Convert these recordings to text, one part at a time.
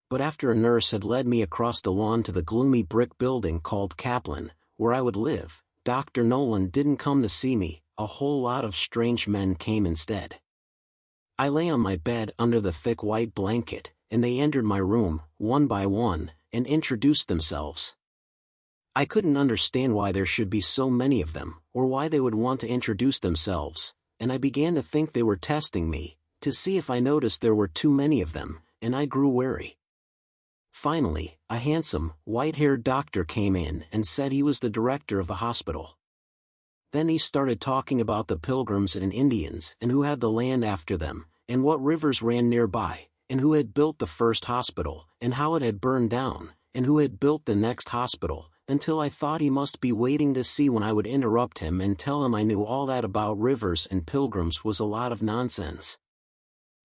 But after a nurse had led me across the lawn to the gloomy brick building called Kaplan, where I would live, Dr. Nolan didn't come to see me. A whole lot of strange men came instead. I lay on my bed under the thick white blanket, and they entered my room, one by one, and introduced themselves. I couldn't understand why there should be so many of them, or why they would want to introduce themselves, and I began to think they were testing me, to see if I noticed there were too many of them, and I grew wary. Finally, a handsome, white-haired doctor came in and said he was the director of the hospital. Then he started talking about the Pilgrims and Indians and who had the land after them, and what rivers ran nearby, and who had built the first hospital, and how it had burned down, and who had built the next hospital, until I thought he must be waiting to see when I would interrupt him and tell him I knew all that about rivers and pilgrims was a lot of nonsense.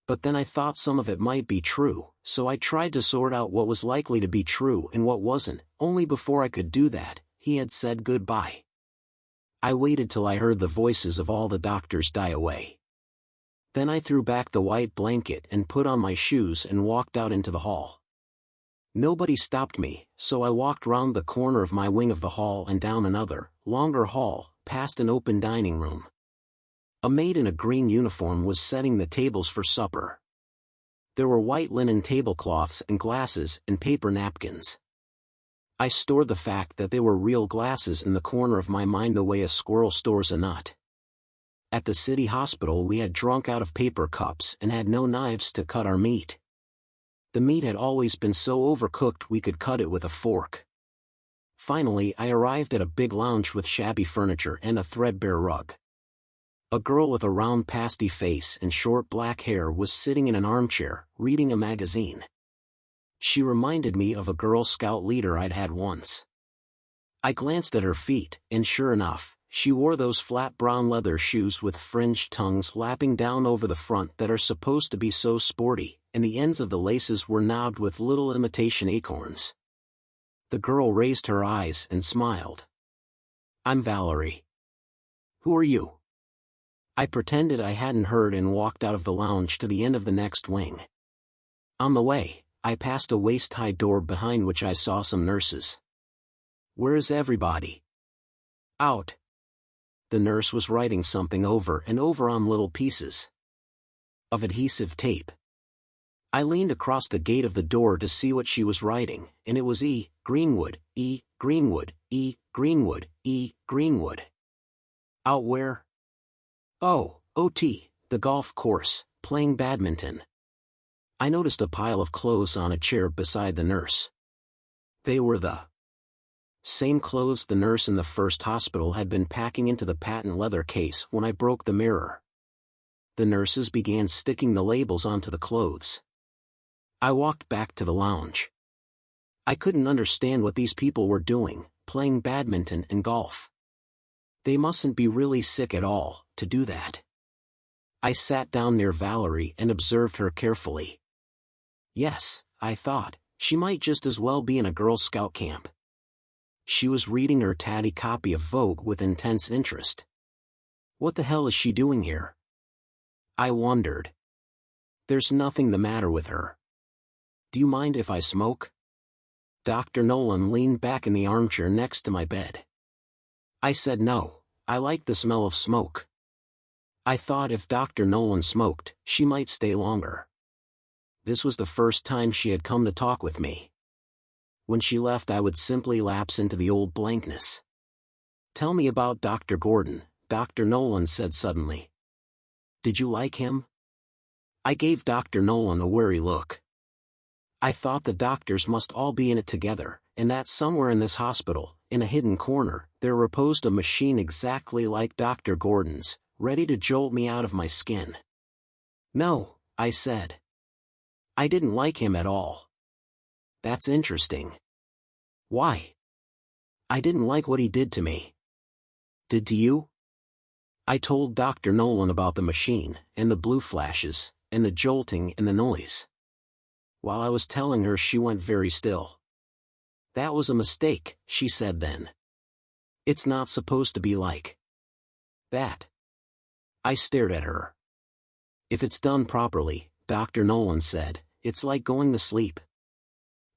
But then I thought some of it might be true, so I tried to sort out what was likely to be true and what wasn't. Only before I could do that, he had said goodbye. I waited till I heard the voices of all the doctors die away. Then I threw back the white blanket and put on my shoes and walked out into the hall. Nobody stopped me, so I walked round the corner of my wing of the hall and down another, longer hall, past an open dining room. A maid in a green uniform was setting the tables for supper. There were white linen tablecloths and glasses and paper napkins. I stored the fact that they were real glasses in the corner of my mind the way a squirrel stores a nut. At the city hospital we had drunk out of paper cups and had no knives to cut our meat. The meat had always been so overcooked we could cut it with a fork. Finally I arrived at a big lounge with shabby furniture and a threadbare rug. A girl with a round pasty face and short black hair was sitting in an armchair, reading a magazine. She reminded me of a Girl Scout leader I'd had once. I glanced at her feet, and sure enough, she wore those flat brown leather shoes with fringed tongues lapping down over the front that are supposed to be so sporty, and the ends of the laces were knobbed with little imitation acorns. The girl raised her eyes and smiled. "I'm Valerie." "Who are you?" I pretended I hadn't heard and walked out of the lounge to the end of the next wing. On the way, I passed a waist-high door behind which I saw some nurses. "Where is everybody?" "Out." The nurse was writing something over and over on little pieces of adhesive tape. I leaned across the gate of the door to see what she was writing, and it was E. Greenwood, E. Greenwood, E. Greenwood, E. Greenwood. "Out where?" "Oh, OT, the golf course, playing badminton." I noticed a pile of clothes on a chair beside the nurse. They were the same clothes the nurse in the first hospital had been packing into the patent leather case when I broke the mirror. The nurses began sticking the labels onto the clothes. I walked back to the lounge. I couldn't understand what these people were doing, playing badminton and golf. They mustn't be really sick at all, to do that. I sat down near Valerie and observed her carefully. Yes, I thought, she might just as well be in a Girl Scout camp. She was reading her tatty copy of Vogue with intense interest. What the hell is she doing here? I wondered. There's nothing the matter with her. Do you mind if I smoke? Dr. Nolan leaned back in the armchair next to my bed. I said no, I liked the smell of smoke. I thought if Dr. Nolan smoked, she might stay longer. This was the first time she had come to talk with me. When she left I would simply lapse into the old blankness. "Tell me about Dr. Gordon," Dr. Nolan said suddenly. "Did you like him?" I gave Dr. Nolan a wary look. I thought the doctors must all be in it together, and that somewhere in this hospital, in a hidden corner, there reposed a machine exactly like Dr. Gordon's, ready to jolt me out of my skin. "No," I said. "I didn't like him at all." "That's interesting." "Why?" "I didn't like what he did to me." "Did to you?" I told Dr. Nolan about the machine, and the blue flashes, and the jolting and the noise. While I was telling her she went very still. "That was a mistake," she said then. "It's not supposed to be like that." I stared at her. "If it's done properly," Dr. Nolan said, "it's like going to sleep."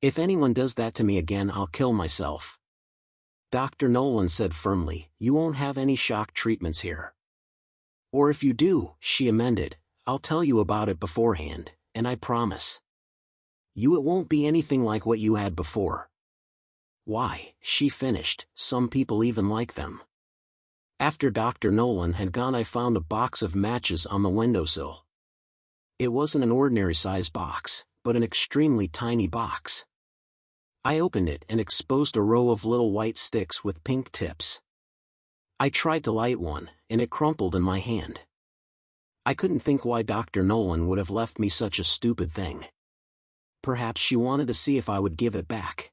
If anyone does that to me again, I'll kill myself. Dr. Nolan said firmly, you won't have any shock treatments here. Or if you do, she amended, I'll tell you about it beforehand, and I promise you it won't be anything like what you had before. Why, she finished, some people even like them. After Dr. Nolan had gone, I found a box of matches on the windowsill. It wasn't an ordinary size box, but an extremely tiny box. I opened it and exposed a row of little white sticks with pink tips. I tried to light one, and it crumpled in my hand. I couldn't think why Dr. Nolan would have left me such a stupid thing. Perhaps she wanted to see if I would give it back.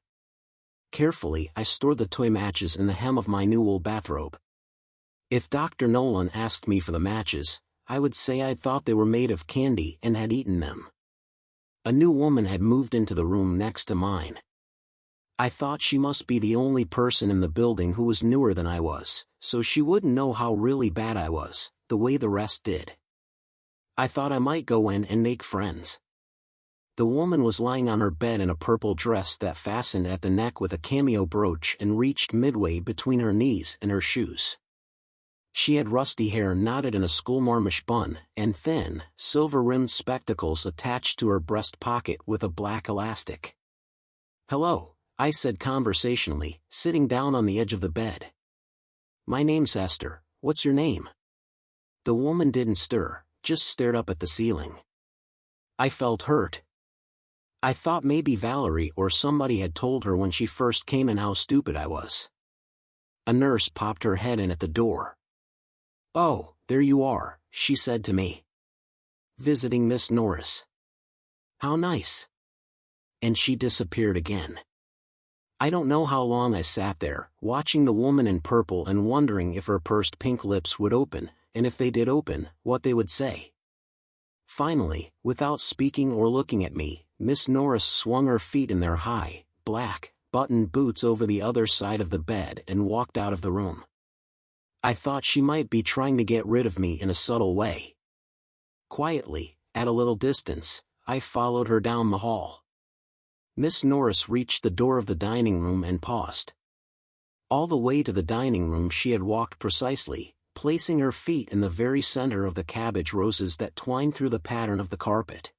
Carefully, I stored the toy matches in the hem of my new wool bathrobe. If Dr. Nolan asked me for the matches, I would say I'd thought they were made of candy and had eaten them. A new woman had moved into the room next to mine. I thought she must be the only person in the building who was newer than I was, so she wouldn't know how really bad I was, the way the rest did. I thought I might go in and make friends. The woman was lying on her bed in a purple dress that fastened at the neck with a cameo brooch and reached midway between her knees and her shoes. She had rusty hair knotted in a schoolmarmish bun, and thin, silver-rimmed spectacles attached to her breast pocket with a black elastic. Hello, I said conversationally, sitting down on the edge of the bed. My name's Esther, what's your name? The woman didn't stir, just stared up at the ceiling. I felt hurt. I thought maybe Valerie or somebody had told her when she first came in how stupid I was. A nurse popped her head in at the door. Oh, there you are, she said to me. Visiting Miss Norris. How nice. And she disappeared again. I don't know how long I sat there, watching the woman in purple and wondering if her pursed pink lips would open, and if they did open, what they would say. Finally, without speaking or looking at me, Miss Norris swung her feet in their high, black, buttoned boots over the other side of the bed and walked out of the room. I thought she might be trying to get rid of me in a subtle way. Quietly, at a little distance, I followed her down the hall. Miss Norris reached the door of the dining room and paused. All the way to the dining room she had walked precisely, placing her feet in the very center of the cabbage roses that twined through the pattern of the carpet.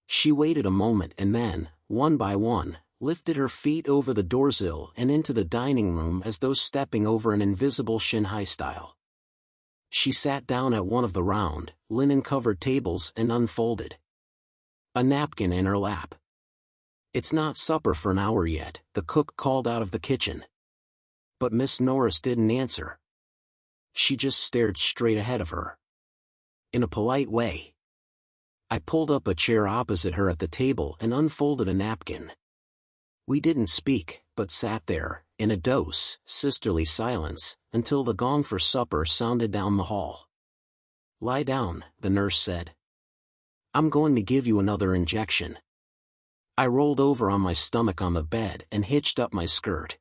She waited a moment and then, one by one, lifted her feet over the doorsill and into the dining room as though stepping over an invisible shin-high stile. She sat down at one of the round, linen-covered tables and unfolded a napkin in her lap. It's not supper for an hour yet, the cook called out of the kitchen. But Miss Norris didn't answer. She just stared straight ahead of her. In a polite way. I pulled up a chair opposite her at the table and unfolded a napkin. We didn't speak, but sat there, in a dose, sisterly silence, until the gong for supper sounded down the hall. Lie down, the nurse said. I'm going to give you another injection. I rolled over on my stomach on the bed and hitched up my skirt.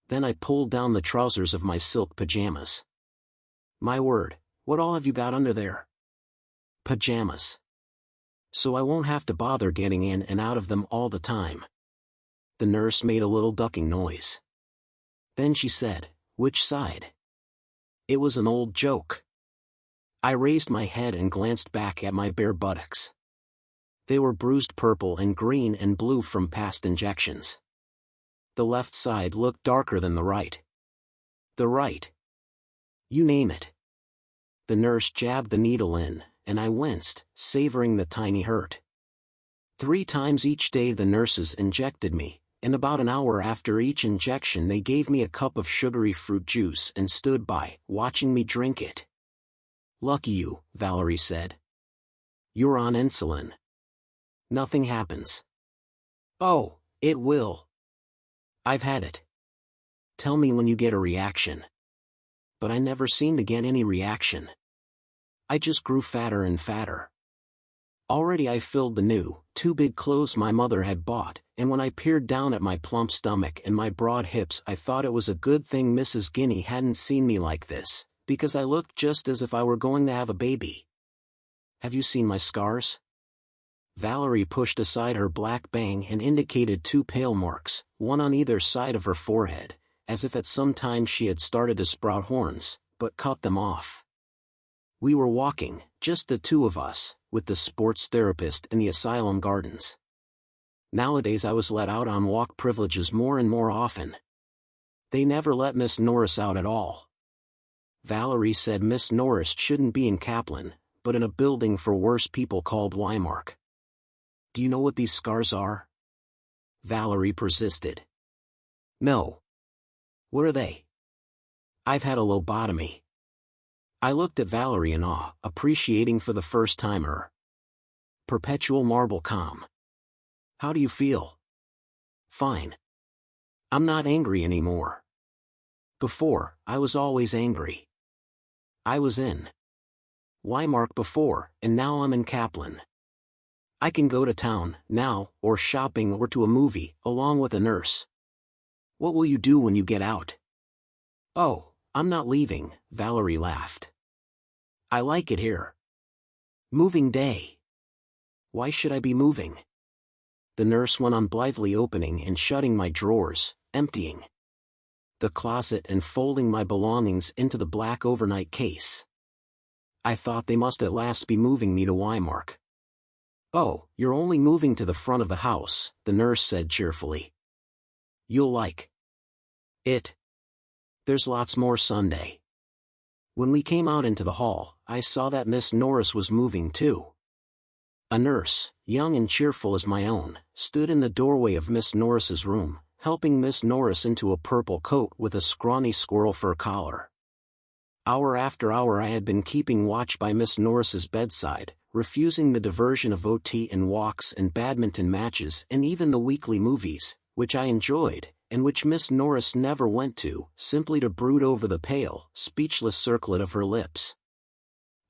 Then I pulled down the trousers of my silk pajamas. My word, what all have you got under there? Pajamas. So I won't have to bother getting in and out of them all the time. The nurse made a little ducking noise. Then she said, which side? It was an old joke. I raised my head and glanced back at my bare buttocks. They were bruised purple and green and blue from past injections. The left side looked darker than the right. The right. You name it. The nurse jabbed the needle in, and I winced, savoring the tiny hurt. 3 times each day the nurses injected me, and about an hour after each injection they gave me a cup of sugary fruit juice and stood by, watching me drink it. Lucky you, Valerie said. You're on insulin. Nothing happens. Oh, it will. I've had it. Tell me when you get a reaction. But I never seemed to get any reaction. I just grew fatter and fatter. Already I filled the new, 2 big clothes my mother had bought, and when I peered down at my plump stomach and my broad hips I thought it was a good thing Mrs. Guinea hadn't seen me like this, because I looked just as if I were going to have a baby. Have you seen my scars? Valerie pushed aside her black bang and indicated two pale marks, one on either side of her forehead, as if at some time she had started to sprout horns, but cut them off. We were walking, just the two of us, with the sports therapist in the asylum gardens. Nowadays I was let out on walk privileges more and more often. They never let Miss Norris out at all. Valerie said Miss Norris shouldn't be in Kaplan, but in a building for worse people called Wymark. Do you know what these scars are? Valerie persisted. No. What are they? I've had a lobotomy. I looked at Valerie in awe, appreciating for the first time her perpetual marble calm. How do you feel? Fine. I'm not angry anymore. Before, I was always angry. I was in Wymark before, and now I'm in Kaplan. I can go to town, now, or shopping or to a movie, along with a nurse. What will you do when you get out? Oh, I'm not leaving, Valerie laughed. I like it here. Moving day. Why should I be moving? The nurse went on blithely, opening and shutting my drawers, emptying the closet and folding my belongings into the black overnight case. I thought they must at last be moving me to Wymark. Oh, you're only moving to the front of the house, the nurse said cheerfully. You'll like it. There's lots more Sunday. When we came out into the hall, I saw that Miss Norris was moving too. A nurse, young and cheerful as my own, stood in the doorway of Miss Norris's room, helping Miss Norris into a purple coat with a scrawny squirrel fur collar. Hour after hour I had been keeping watch by Miss Norris's bedside, refusing the diversion of OT and walks and badminton matches and even the weekly movies, which I enjoyed, and which Miss Norris never went to, simply to brood over the pale, speechless circlet of her lips.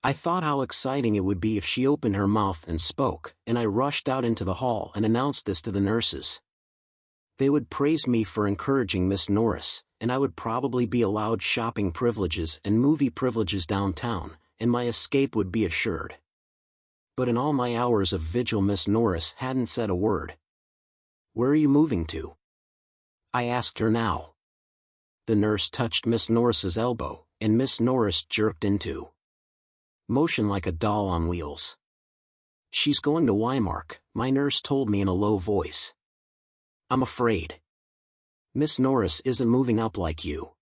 I thought how exciting it would be if she opened her mouth and spoke, and I rushed out into the hall and announced this to the nurses. They would praise me for encouraging Miss Norris, and I would probably be allowed shopping privileges and movie privileges downtown, and my escape would be assured. But in all my hours of vigil Miss Norris hadn't said a word. Where are you moving to? I asked her now. The nurse touched Miss Norris's elbow, and Miss Norris jerked into motion like a doll on wheels. She's going to Wymark, my nurse told me in a low voice. I'm afraid Miss Norris isn't moving up like you.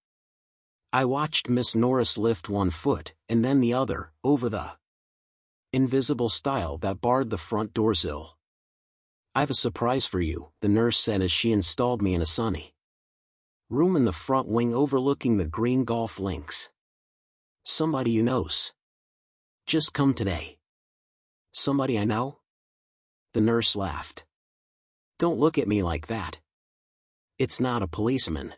I watched Miss Norris lift one foot, and then the other, over the invisible stile that barred the front door sill. I've a surprise for you, the nurse said as she installed me in a sunny room in the front wing overlooking the green golf links. Somebody you knows just come today. Somebody I know? The nurse laughed. Don't look at me like that. It's not a policeman.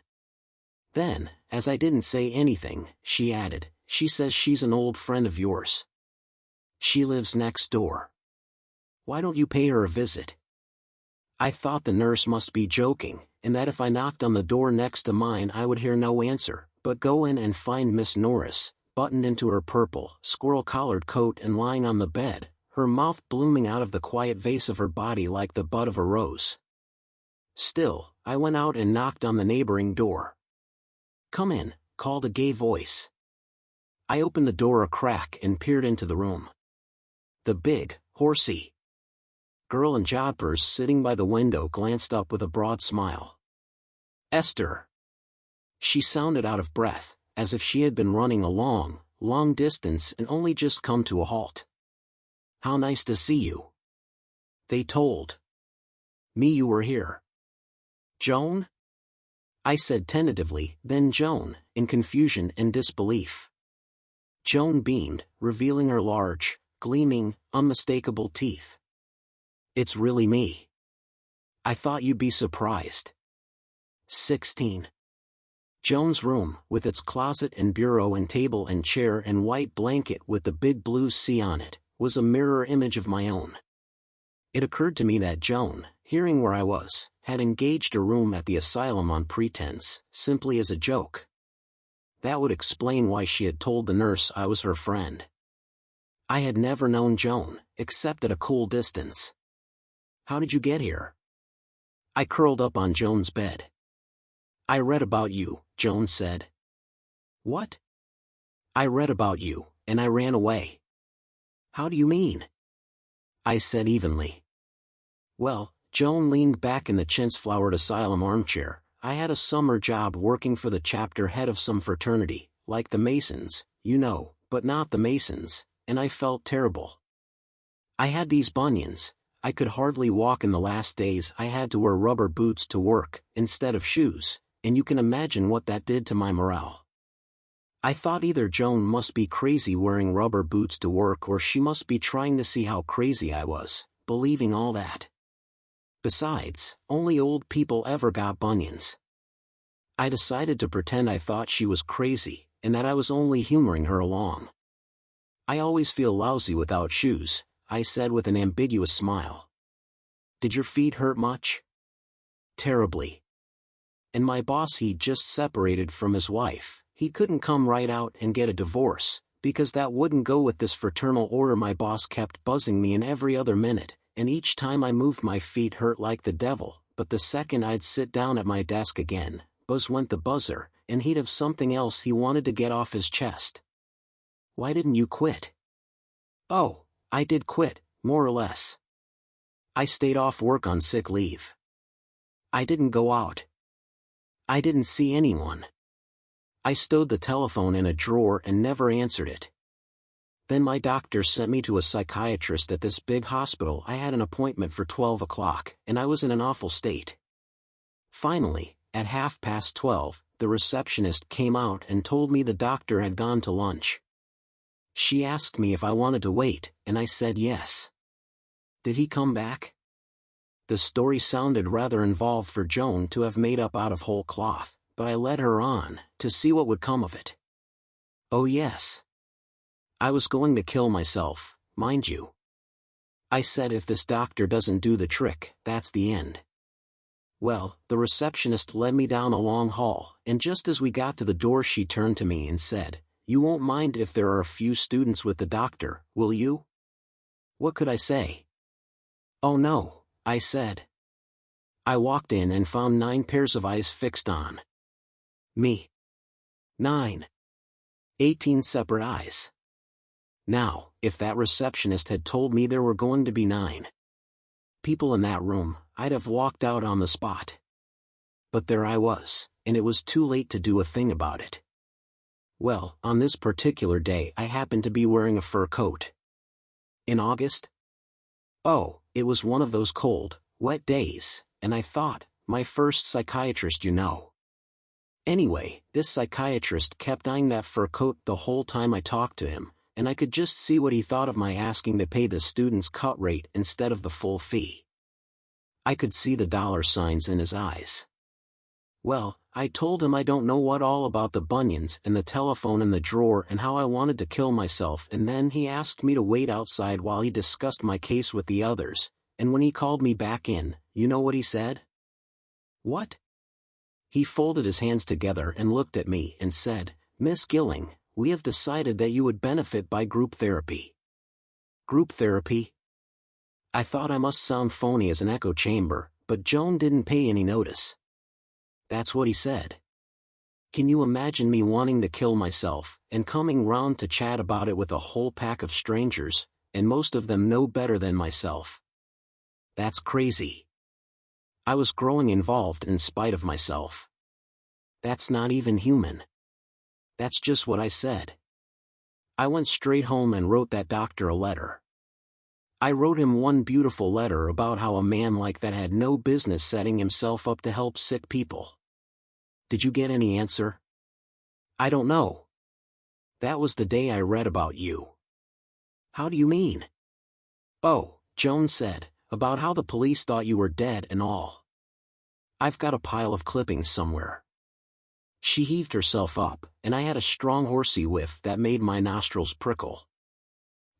Then, as I didn't say anything, she added, she says she's an old friend of yours. She lives next door. Why don't you pay her a visit? I thought the nurse must be joking, and that if I knocked on the door next to mine I would hear no answer, but go in and find Miss Norris, buttoned into her purple, squirrel-collared coat and lying on the bed, her mouth blooming out of the quiet vase of her body like the bud of a rose. Still, I went out and knocked on the neighboring door. Come in, called a gay voice. I opened the door a crack and peered into the room. The big, horsey girl in jodhpurs sitting by the window glanced up with a broad smile. Esther. She sounded out of breath, as if she had been running a long, long distance and only just come to a halt. How nice to see you. They told me you were here. Joan? I said tentatively, then Joan, in confusion and disbelief. Joan beamed, revealing her large, gleaming, unmistakable teeth. It's really me. I thought you'd be surprised. 16. Joan's room, with its closet and bureau and table and chair and white blanket with the big blue C on it, was a mirror image of my own. It occurred to me that Joan, hearing where I was, had engaged a room at the asylum on pretense, simply as a joke. That would explain why she had told the nurse I was her friend. I had never known Joan, except at a cool distance. How did you get here? I curled up on Joan's bed. I read about you, Joan said. What? I read about you, and I ran away. How do you mean? I said evenly. Well, Joan leaned back in the chintz-flowered asylum armchair. I had a summer job working for the chapter head of some fraternity, like the Masons, you know, but not the Masons, and I felt terrible. I had these bunions. I could hardly walk in the last days. I had to wear rubber boots to work, instead of shoes, and you can imagine what that did to my morale. I thought either Joan must be crazy wearing rubber boots to work or she must be trying to see how crazy I was, believing all that. Besides, only old people ever got bunions. I decided to pretend I thought she was crazy, and that I was only humoring her along. I always feel lousy without shoes, I said with an ambiguous smile. Did your feet hurt much? Terribly. And my boss, he'd just separated from his wife. He couldn't come right out and get a divorce, because that wouldn't go with this fraternal order. My boss kept buzzing me in every other minute, and each time I moved my feet hurt like the devil, but the second I'd sit down at my desk again, buzz went the buzzer, and he'd have something else he wanted to get off his chest. Why didn't you quit? Oh, I did quit, more or less. I stayed off work on sick leave. I didn't go out. I didn't see anyone. I stowed the telephone in a drawer and never answered it. Then my doctor sent me to a psychiatrist at this big hospital. I had an appointment for 12 o'clock, and I was in an awful state. Finally, at 12:30, the receptionist came out and told me the doctor had gone to lunch. She asked me if I wanted to wait, and I said yes. Did he come back? The story sounded rather involved for Joan to have made up out of whole cloth, but I led her on, to see what would come of it. Oh yes. I was going to kill myself, mind you. I said if this doctor doesn't do the trick, that's the end. Well, the receptionist led me down a long hall, and just as we got to the door she turned to me and said, "You won't mind if there are a few students with the doctor, will you?" What could I say? Oh no, I said. I walked in and found 9 pairs of eyes fixed on me. 9. 18 separate eyes. Now, if that receptionist had told me there were going to be 9 people in that room, I'd have walked out on the spot. But there I was, and it was too late to do a thing about it. Well, on this particular day I happened to be wearing a fur coat. In August? Oh, it was one of those cold, wet days, and I thought, my first psychiatrist, you know. Anyway, this psychiatrist kept eyeing that fur coat the whole time I talked to him, and I could just see what he thought of my asking to pay the student's cut rate instead of the full fee. I could see the dollar signs in his eyes. Well, I told him I don't know what all about the bunions and the telephone in the drawer and how I wanted to kill myself, and then he asked me to wait outside while he discussed my case with the others, and when he called me back in, you know what he said? What? He folded his hands together and looked at me and said, "Miss Gilling, we have decided that you would benefit by group therapy." Group therapy? I thought I must sound phony as an echo chamber, but Joan didn't pay any notice. That's what he said. Can you imagine me wanting to kill myself, and coming round to chat about it with a whole pack of strangers, and most of them no better than myself? That's crazy. I was growing involved in spite of myself. That's not even human. That's just what I said. I went straight home and wrote that doctor a letter. I wrote him one beautiful letter about how a man like that had no business setting himself up to help sick people. Did you get any answer? I don't know. That was the day I read about you. How do you mean? Oh, Joan said, about how the police thought you were dead and all. I've got a pile of clippings somewhere. She heaved herself up, and I had a strong horsey whiff that made my nostrils prickle.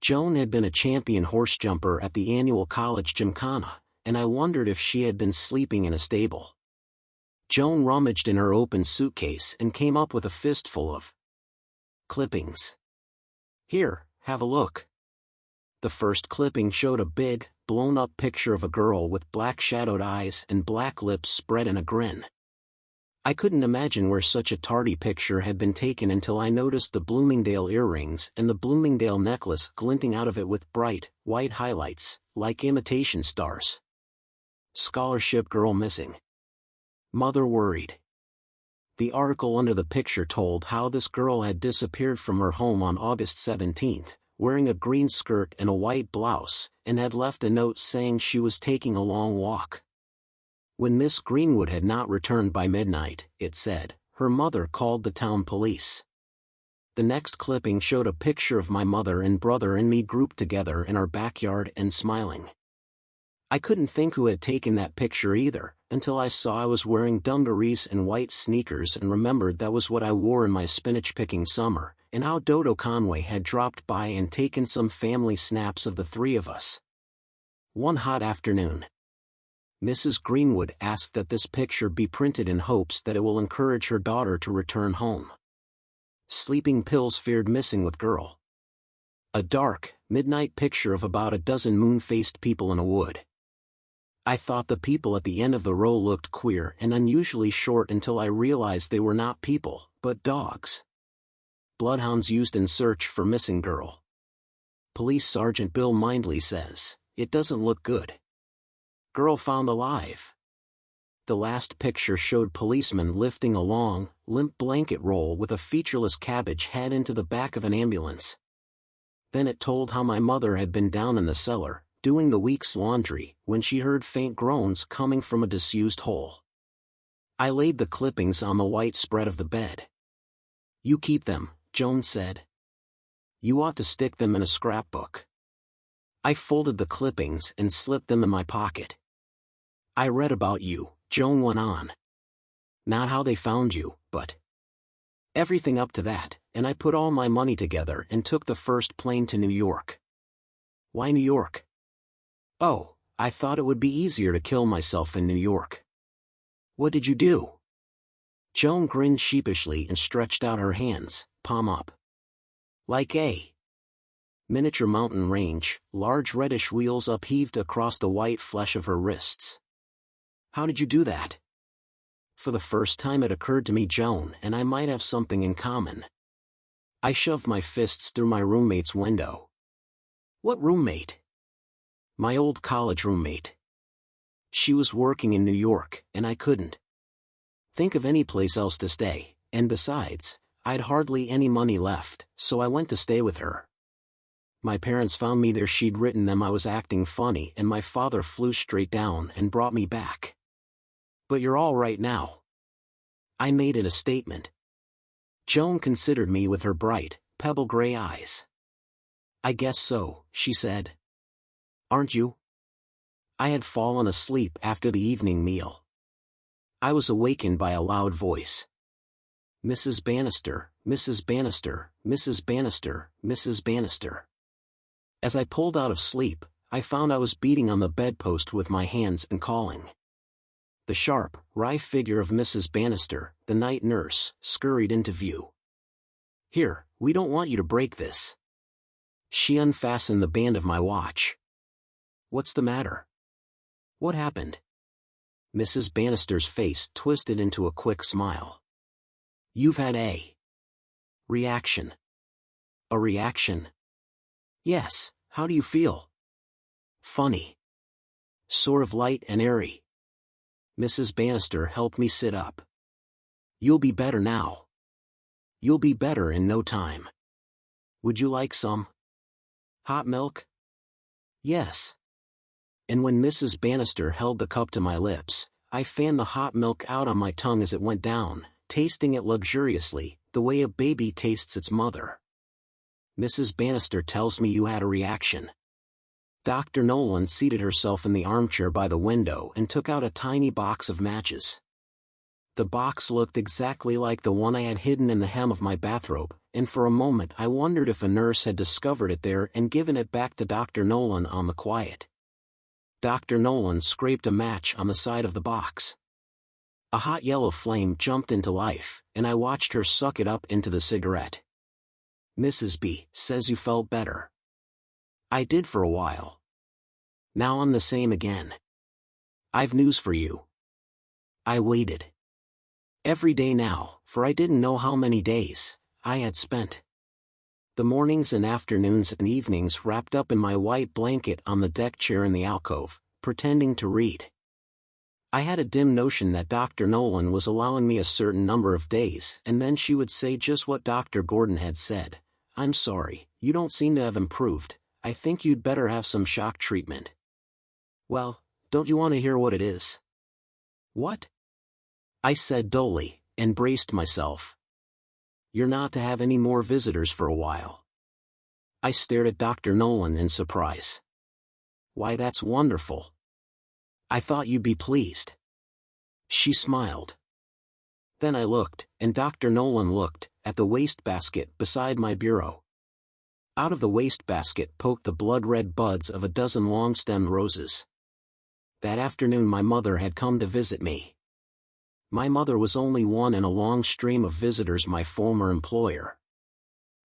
Joan had been a champion horse jumper at the annual college gymkhana, and I wondered if she had been sleeping in a stable. Joan rummaged in her open suitcase and came up with a fistful of clippings. Here, have a look. The first clipping showed a big, blown-up picture of a girl with black-shadowed eyes and black lips spread in a grin. I couldn't imagine where such a tardy picture had been taken until I noticed the Bloomingdale earrings and the Bloomingdale necklace glinting out of it with bright, white highlights, like imitation stars. Scholarship girl missing. Mother worried. The article under the picture told how this girl had disappeared from her home on August 17th, wearing a green skirt and a white blouse, and had left a note saying she was taking a long walk. When Miss Greenwood had not returned by midnight, it said, her mother called the town police. The next clipping showed a picture of my mother and brother and me grouped together in our backyard and smiling. I couldn't think who had taken that picture either, until I saw I was wearing dungarees and white sneakers and remembered that was what I wore in my spinach-picking summer, and how Dodo Conway had dropped by and taken some family snaps of the three of us. One hot afternoon, Mrs. Greenwood asked that this picture be printed in hopes that it will encourage her daughter to return home. Sleeping pills feared missing with girl. A dark, midnight picture of about a dozen moon-faced people in a wood. I thought the people at the end of the row looked queer and unusually short until I realized they were not people, but dogs. Bloodhounds used in search for missing girl. Police Sergeant Bill Mindley says, "It doesn't look good. Girl found alive." The last picture showed policemen lifting a long, limp blanket roll with a featureless cabbage head into the back of an ambulance. Then it told how my mother had been down in the cellar, doing the week's laundry, when she heard faint groans coming from a disused hole. I laid the clippings on the white spread of the bed. "You keep them," Joan said. "You ought to stick them in a scrapbook." I folded the clippings and slipped them in my pocket. "I read about you," Joan went on. "Not how they found you, but everything up to that, and I put all my money together and took the first plane to New York." "Why New York?" "Oh, I thought it would be easier to kill myself in New York." "What did you do?" Joan grinned sheepishly and stretched out her hands, palm up. "Like a miniature mountain range, large reddish wheels upheaved across the white flesh of her wrists." "How did you do that?" For the first time it occurred to me Joan and I might have something in common. I shoved my fists through my roommate's window. "What roommate?" "My old college roommate. She was working in New York, and I couldn't think of any place else to stay, and besides, I'd hardly any money left, so I went to stay with her. My parents found me there. She'd written them I was acting funny, and my father flew straight down and brought me back." "But you're all right now." I made it a statement. Joan considered me with her bright, pebble-gray eyes. "I guess so," she said. "Aren't you?" I had fallen asleep after the evening meal. I was awakened by a loud voice. "Mrs. Bannister, Mrs. Bannister, Mrs. Bannister, Mrs. Bannister." As I pulled out of sleep, I found I was beating on the bedpost with my hands and calling. The sharp, wry figure of Mrs. Bannister, the night nurse, scurried into view. "Here, we don't want you to break this." She unfastened the band of my watch. "What's the matter? What happened?" Mrs. Bannister's face twisted into a quick smile. "You've had a reaction." "A reaction?" "Yes, how do you feel?" "Funny. Sort of light and airy." Mrs. Bannister helped me sit up. "You'll be better now. You'll be better in no time. Would you like some hot milk?" "Yes." And when Mrs. Bannister held the cup to my lips, I fanned the hot milk out on my tongue as it went down, tasting it luxuriously, the way a baby tastes its mother. "Mrs. Bannister tells me you had a reaction." Dr. Nolan seated herself in the armchair by the window and took out a tiny box of matches. The box looked exactly like the one I had hidden in the hem of my bathrobe, and for a moment I wondered if a nurse had discovered it there and given it back to Dr. Nolan on the quiet. Dr. Nolan scraped a match on the side of the box. A hot yellow flame jumped into life, and I watched her suck it up into the cigarette. "Mrs. B. says you felt better." "I did for a while." Now I'm the same again. I've news for you. I waited. Every day now, for I didn't know how many days, I had spent. The mornings and afternoons and evenings wrapped up in my white blanket on the deck chair in the alcove, pretending to read. I had a dim notion that Dr. Nolan was allowing me a certain number of days, and then she would say just what Dr. Gordon had said. "I'm sorry, you don't seem to have improved. I think you'd better have some shock treatment." "Well, don't you want to hear what it is?" "What?" I said dully, and braced myself. "You're not to have any more visitors for a while." I stared at Dr. Nolan in surprise. "Why, that's wonderful. I thought you'd be pleased." She smiled. Then I looked, and Dr. Nolan looked, at the wastebasket beside my bureau. Out of the wastebasket poked the blood-red buds of a dozen long-stemmed roses. That afternoon my mother had come to visit me. My mother was only one in a long stream of visitors, my former employer.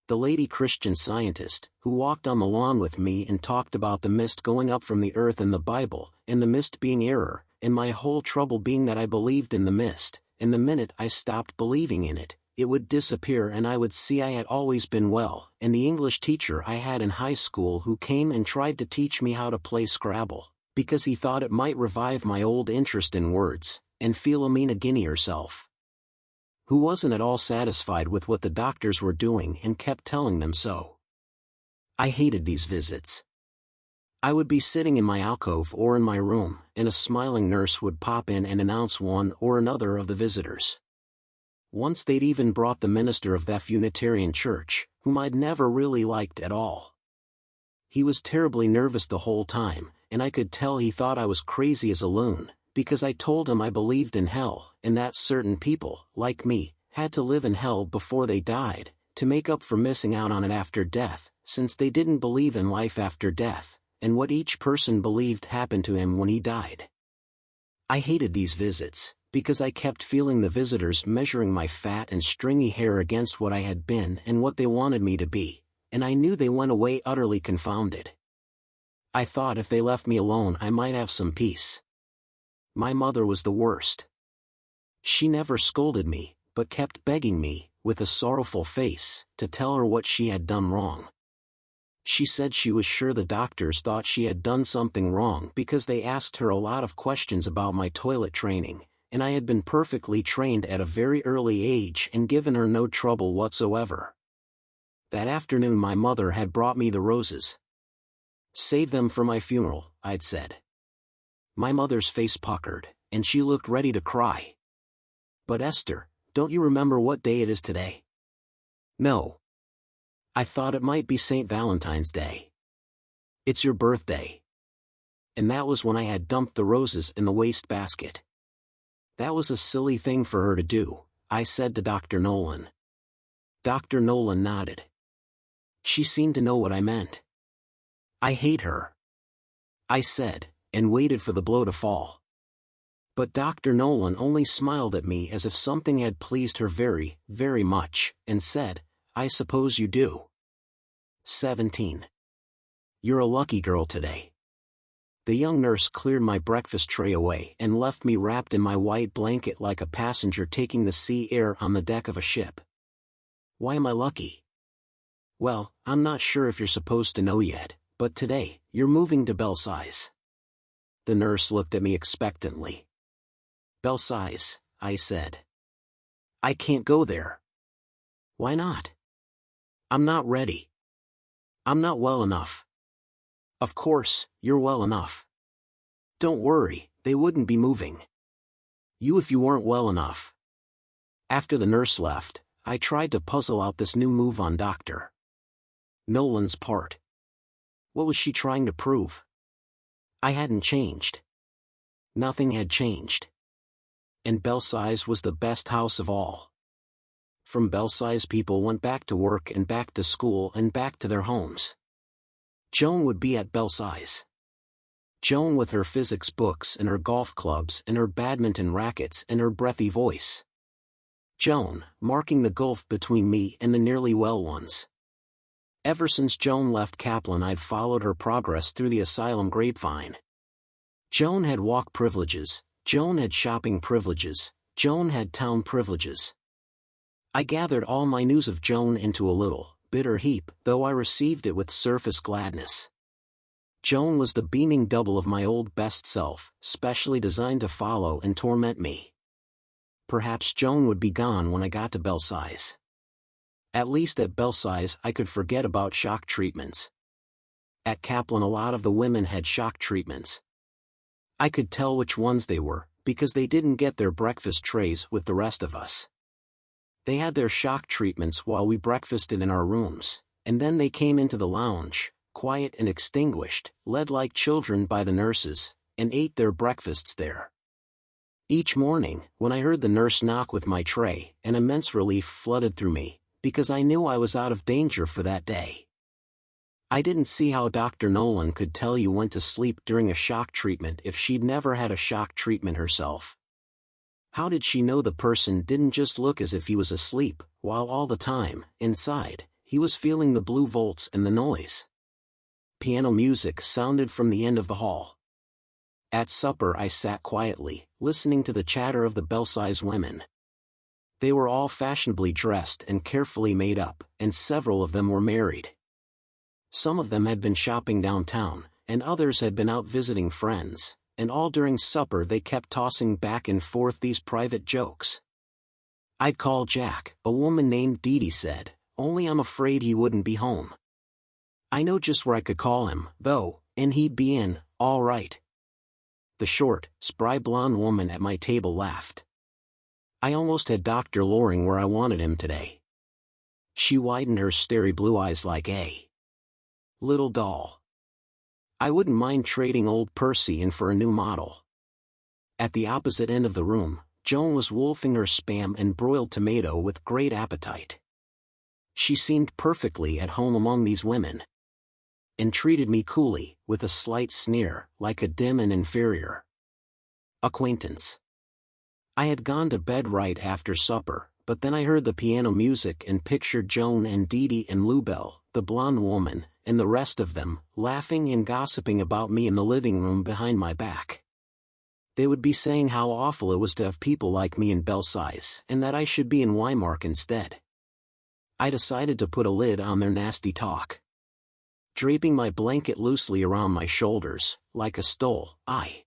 The lady Christian Scientist, who walked on the lawn with me and talked about the mist going up from the earth and the Bible, and the mist being error, and my whole trouble being that I believed in the mist, and the minute I stopped believing in it, it would disappear and I would see I had always been well, and the English teacher I had in high school who came and tried to teach me how to play Scrabble, because he thought it might revive my old interest in words, and Philomena Guinea herself, who wasn't at all satisfied with what the doctors were doing and kept telling them so. I hated these visits. I would be sitting in my alcove or in my room, and a smiling nurse would pop in and announce one or another of the visitors. Once they'd even brought the minister of that Unitarian church, whom I'd never really liked at all. He was terribly nervous the whole time, and I could tell he thought I was crazy as a loon, because I told him I believed in hell, and that certain people, like me, had to live in hell before they died, to make up for missing out on it after death, since they didn't believe in life after death, and what each person believed happened to him when he died. I hated these visits, because I kept feeling the visitors measuring my fat and stringy hair against what I had been and what they wanted me to be, and I knew they went away utterly confounded. I thought if they left me alone I might have some peace. My mother was the worst. She never scolded me, but kept begging me, with a sorrowful face, to tell her what she had done wrong. She said she was sure the doctors thought she had done something wrong because they asked her a lot of questions about my toilet training, and I had been perfectly trained at a very early age and given her no trouble whatsoever. That afternoon my mother had brought me the roses. "Save them for my funeral," I'd said. My mother's face puckered, and she looked ready to cry. "But Esther, don't you remember what day it is today?" "No. I thought it might be St. Valentine's Day." "It's your birthday." And that was when I had dumped the roses in the wastebasket. "That was a silly thing for her to do," I said to Dr. Nolan. Dr. Nolan nodded. She seemed to know what I meant. "I hate her," I said, and waited for the blow to fall. But Dr. Nolan only smiled at me as if something had pleased her very, very much, and said, "I suppose you do." 17. "You're a lucky girl today." The young nurse cleared my breakfast tray away and left me wrapped in my white blanket like a passenger taking the sea air on the deck of a ship. "Why am I lucky?" "Well, I'm not sure if you're supposed to know yet, but today, you're moving to Belsize." The nurse looked at me expectantly. "Belsize," I said. "I can't go there." "Why not?" "I'm not ready. I'm not well enough." "Of course, you're well enough. Don't worry, they wouldn't be moving you if you weren't well enough." After the nurse left, I tried to puzzle out this new move on Dr. Nolan's part. What was she trying to prove? I hadn't changed. Nothing had changed. And Belsize was the best house of all. From Belsize people went back to work and back to school and back to their homes. Joan would be at Belsize. Joan with her physics books and her golf clubs and her badminton rackets and her breathy voice. Joan, marking the gulf between me and the nearly well ones. Ever since Joan left Kaplan, I'd followed her progress through the asylum grapevine. Joan had walk privileges, Joan had shopping privileges, Joan had town privileges. I gathered all my news of Joan into a little, bitter heap, though I received it with surface gladness. Joan was the beaming double of my old best self, specially designed to follow and torment me. Perhaps Joan would be gone when I got to Belsize. At least at Belsize I could forget about shock treatments. At Kaplan a lot of the women had shock treatments. I could tell which ones they were, because they didn't get their breakfast trays with the rest of us. They had their shock treatments while we breakfasted in our rooms, and then they came into the lounge, quiet and extinguished, led like children by the nurses, and ate their breakfasts there. Each morning, when I heard the nurse knock with my tray, an immense relief flooded through me, because I knew I was out of danger for that day. I didn't see how Dr. Nolan could tell you when to sleep during a shock treatment if she'd never had a shock treatment herself. How did she know the person didn't just look as if he was asleep, while all the time, inside, he was feeling the blue volts and the noise? Piano music sounded from the end of the hall. At supper I sat quietly, listening to the chatter of the Belsize women. They were all fashionably dressed and carefully made up, and several of them were married. Some of them had been shopping downtown, and others had been out visiting friends, and all during supper they kept tossing back and forth these private jokes. "I'd call Jack," a woman named Dee said, "only I'm afraid he wouldn't be home. I know just where I could call him, though, and he'd be in, all right." The short, spry blonde woman at my table laughed. "I almost had Dr. Loring where I wanted him today." She widened her starry blue eyes like a little doll. "I wouldn't mind trading old Percy in for a new model." At the opposite end of the room, Joan was wolfing her Spam and broiled tomato with great appetite. She seemed perfectly at home among these women, and treated me coolly, with a slight sneer, like a dim and inferior acquaintance. I had gone to bed right after supper, but then I heard the piano music and pictured Joan and Dee and Lubel, the blonde woman, and the rest of them, laughing and gossiping about me in the living room behind my back. They would be saying how awful it was to have people like me in Belsize, and that I should be in Weimar instead. I decided to put a lid on their nasty talk. Draping my blanket loosely around my shoulders, like a stole, I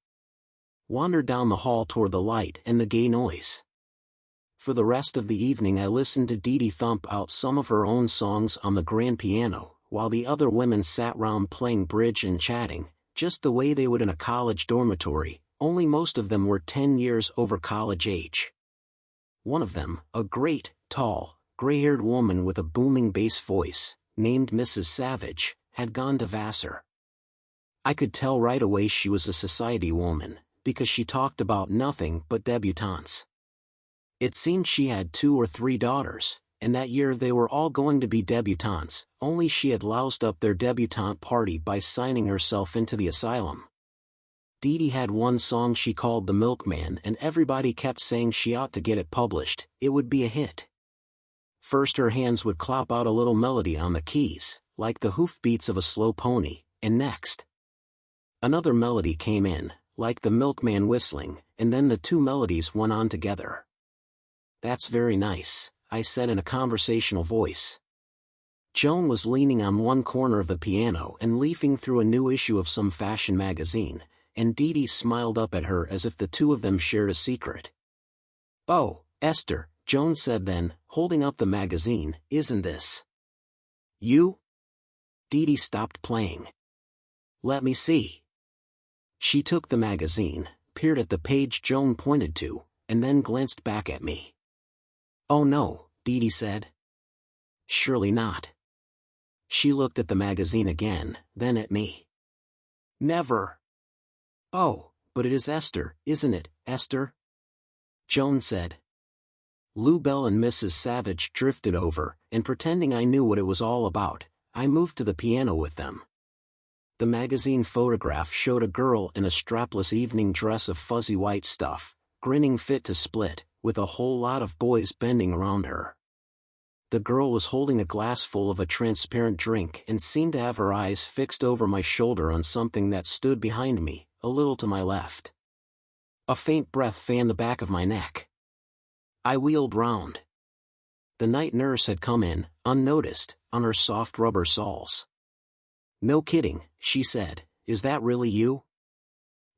wandered down the hall toward the light and the gay noise. For the rest of the evening I listened to Dee thump out some of her own songs on the grand piano, while the other women sat round playing bridge and chatting, just the way they would in a college dormitory, only most of them were 10 years over college age. One of them, a great, tall, gray-haired woman with a booming bass voice, named Mrs. Savage, had gone to Vassar. I could tell right away she was a society woman, because she talked about nothing but debutantes. It seemed she had 2 or 3 daughters, and that year they were all going to be debutantes, only she had loused up their debutante party by signing herself into the asylum. Dee had one song she called The Milkman, and everybody kept saying she ought to get it published, it would be a hit. First her hands would clop out a little melody on the keys, like the hoofbeats of a slow pony, and next another melody came in, like the milkman whistling, and then the 2 melodies went on together. "That's very nice," I said in a conversational voice. Joan was leaning on one corner of the piano and leafing through a new issue of some fashion magazine, and Dee smiled up at her as if the 2 of them shared a secret. "Oh, Esther," Joan said then, holding up the magazine, "isn't this you?" Dee stopped playing. "Let me see." She took the magazine, peered at the page Joan pointed to, and then glanced back at me. "Oh no," Dee said. "Surely not." She looked at the magazine again, then at me. "Never." "Oh, but it is Esther, isn't it, Esther?" Joan said. Lubel and Mrs. Savage drifted over, and pretending I knew what it was all about, I moved to the piano with them. The magazine photograph showed a girl in a strapless evening dress of fuzzy white stuff, grinning fit to split, with a whole lot of boys bending around her. The girl was holding a glass full of a transparent drink and seemed to have her eyes fixed over my shoulder on something that stood behind me, a little to my left. A faint breath fanned the back of my neck. I wheeled round. The night nurse had come in, unnoticed, on her soft rubber soles. "No kidding," she said, "is that really you?"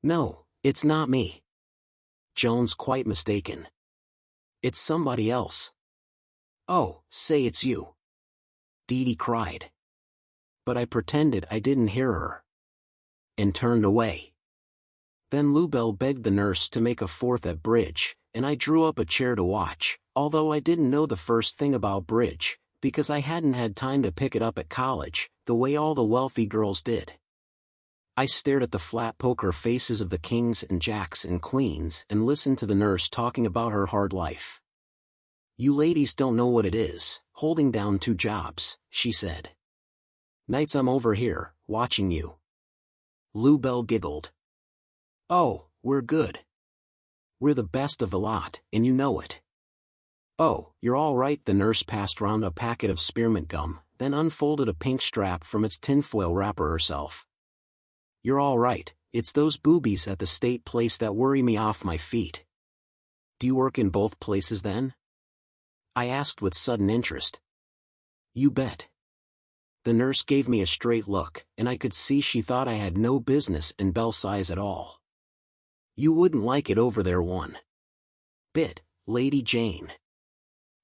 "No, it's not me." "Joan's quite mistaken. It's somebody else." "Oh, say it's you," Dee Dee cried. But I pretended I didn't hear her. And turned away. Then Lubell begged the nurse to make a fourth at bridge, and I drew up a chair to watch, although I didn't know the first thing about bridge, because I hadn't had time to pick it up at college, the way all the wealthy girls did. I stared at the flat poker faces of the kings and jacks and queens and listened to the nurse talking about her hard life. "You ladies don't know what it is, holding down 2 jobs, she said. "Nights I'm over here, watching you." Lubell giggled. "Oh, we're good. We're the best of the lot, and you know it." "Oh, you're all right." The nurse passed round a packet of spearmint gum, then unfolded a pink strap from its tinfoil wrapper herself. "You're all right, it's those boobies at the state place that worry me off my feet." "Do you work in both places then?" I asked with sudden interest. "You bet." The nurse gave me a straight look, and I could see she thought I had no business in Belsize at all. "You wouldn't like it over there one bit, Lady Jane."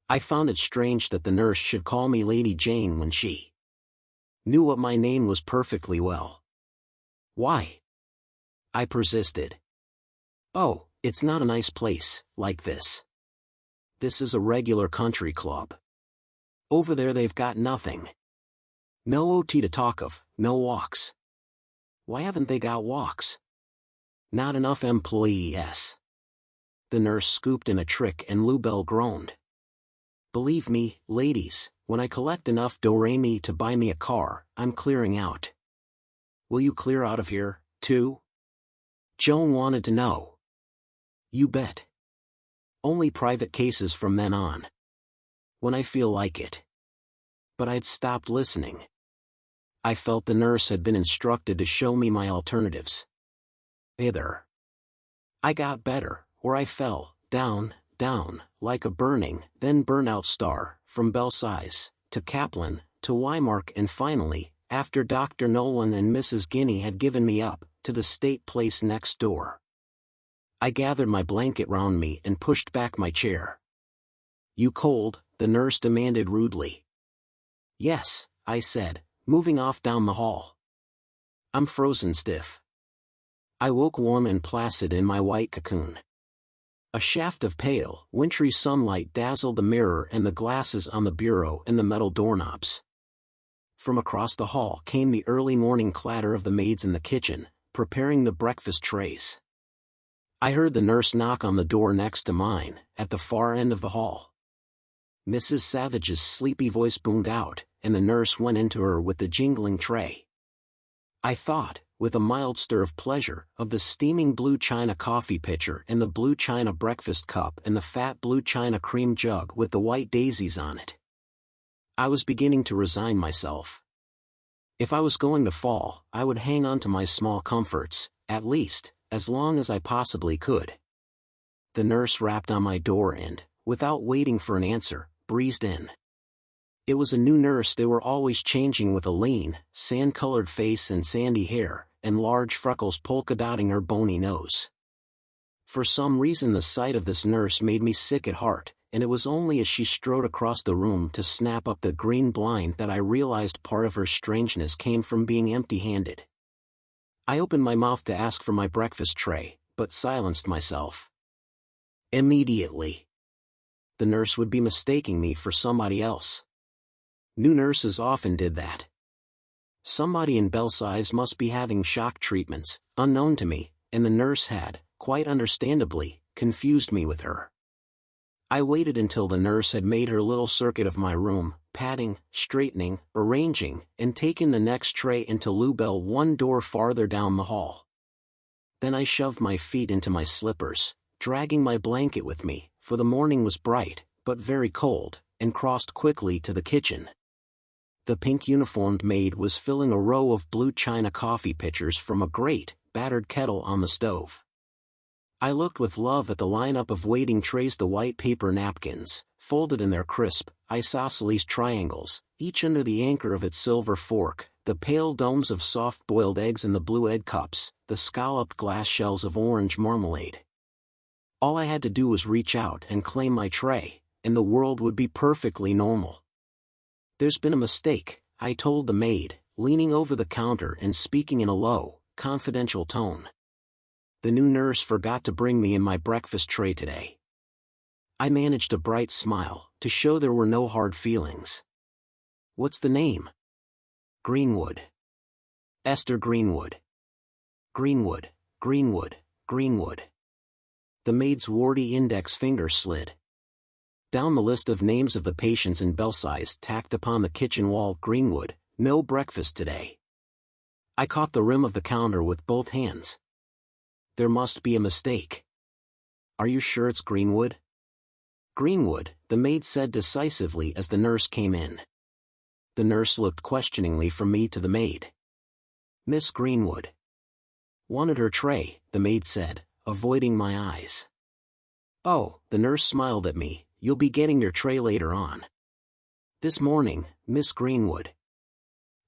I found it strange that the nurse should call me Lady Jane when she knew what my name was perfectly well. "Why?" I persisted. "Oh, it's not a nice place, like this. This is a regular country club. Over there they've got nothing. No OT to talk of, no walks." "Why haven't they got walks?" "Not enough employees." The nurse scooped in a trick and Lubell groaned. "Believe me, ladies, when I collect enough do-re-mi to buy me a car, I'm clearing out." "Will you clear out of here, too?" Joan wanted to know. "You bet. Only private cases from then on. When I feel like it." But I'd stopped listening. I felt the nurse had been instructed to show me my alternatives. Either I got better, or I fell, down, like a burning, then burnout star, from Belsize, to Kaplan, to Weimark and finally, after Dr. Nolan and Mrs. Guinea had given me up, to the state place next door. I gathered my blanket round me and pushed back my chair. "You cold?" the nurse demanded rudely. "Yes," I said, moving off down the hall. "I'm frozen stiff." I woke warm and placid in my white cocoon. A shaft of pale, wintry sunlight dazzled the mirror and the glasses on the bureau and the metal doorknobs. From across the hall came the early morning clatter of the maids in the kitchen, preparing the breakfast trays. I heard the nurse knock on the door next to mine, at the far end of the hall. Mrs. Savage's sleepy voice boomed out, and the nurse went into her with the jingling tray. I thought, with a mild stir of pleasure, of the steaming blue china coffee pitcher and the blue china breakfast cup and the fat blue china cream jug with the white daisies on it. I was beginning to resign myself. If I was going to fall, I would hang on to my small comforts, at least, as long as I possibly could. The nurse rapped on my door and, without waiting for an answer, breezed in. It was a new nurse they were always changing, with a lean, sand-colored face and sandy hair, and large freckles polka-dotting her bony nose. For some reason the sight of this nurse made me sick at heart, and it was only as she strode across the room to snap up the green blind that I realized part of her strangeness came from being empty-handed. I opened my mouth to ask for my breakfast tray, but silenced myself. Immediately. The nurse would be mistaking me for somebody else. New nurses often did that. Somebody in Belsize must be having shock treatments, unknown to me, and the nurse had, quite understandably, confused me with her. I waited until the nurse had made her little circuit of my room, patting, straightening, arranging, and taken the next tray into Lubell one door farther down the hall. Then I shoved my feet into my slippers, dragging my blanket with me, for the morning was bright, but very cold, and crossed quickly to the kitchen. The pink-uniformed maid was filling a row of blue china coffee pitchers from a great, battered kettle on the stove. I looked with love at the lineup of waiting trays, the white paper napkins, folded in their crisp, isosceles triangles, each under the anchor of its silver fork, the pale domes of soft-boiled eggs in the blue egg cups, the scalloped glass shells of orange marmalade. All I had to do was reach out and claim my tray, and the world would be perfectly normal. "There's been a mistake," I told the maid, leaning over the counter and speaking in a low, confidential tone. "The new nurse forgot to bring me in my breakfast tray today." I managed a bright smile, to show there were no hard feelings. "What's the name?" "Greenwood. Esther Greenwood." "Greenwood, Greenwood, Greenwood." The maid's warty index finger slid down the list of names of the patients in Belsize tacked upon the kitchen wall. "Greenwood, no breakfast today." I caught the rim of the counter with both hands. "There must be a mistake." "Are you sure it's Greenwood?" "Greenwood," the maid said decisively as the nurse came in. The nurse looked questioningly from me to the maid. "Miss Greenwood." "Wanted her tray," the maid said, avoiding my eyes. "Oh," the nurse smiled at me, "you'll be getting your tray later on." "This morning, Miss Greenwood."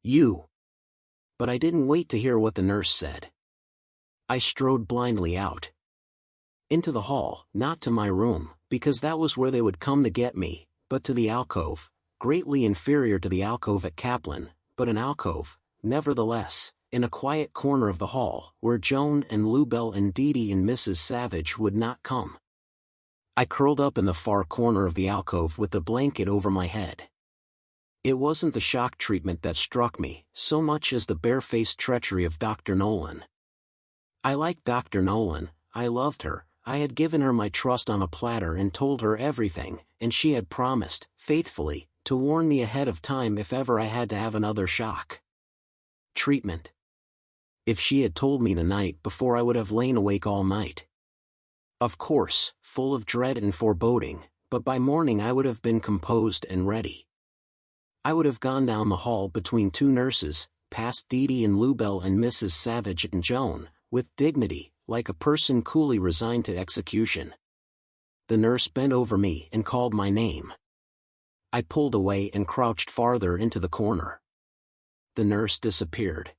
"You." But I didn't wait to hear what the nurse said. I strode blindly out. Into the hall, not to my room, because that was where they would come to get me, but to the alcove, greatly inferior to the alcove at Kaplan, but an alcove, nevertheless, in a quiet corner of the hall, where Joan and Lubell and Dee and Mrs. Savage would not come. I curled up in the far corner of the alcove with the blanket over my head. It wasn't the shock treatment that struck me, so much as the barefaced treachery of Dr. Nolan. I liked Dr. Nolan, I loved her, I had given her my trust on a platter and told her everything, and she had promised, faithfully, to warn me ahead of time if ever I had to have another shock treatment. If she had told me the night before, I would have lain awake all night. Of course, full of dread and foreboding, but by morning I would have been composed and ready. I would have gone down the hall between two nurses, past Dee and Lubell and Mrs. Savage and Joan, with dignity, like a person coolly resigned to execution. The nurse bent over me and called my name. I pulled away and crouched farther into the corner. The nurse disappeared.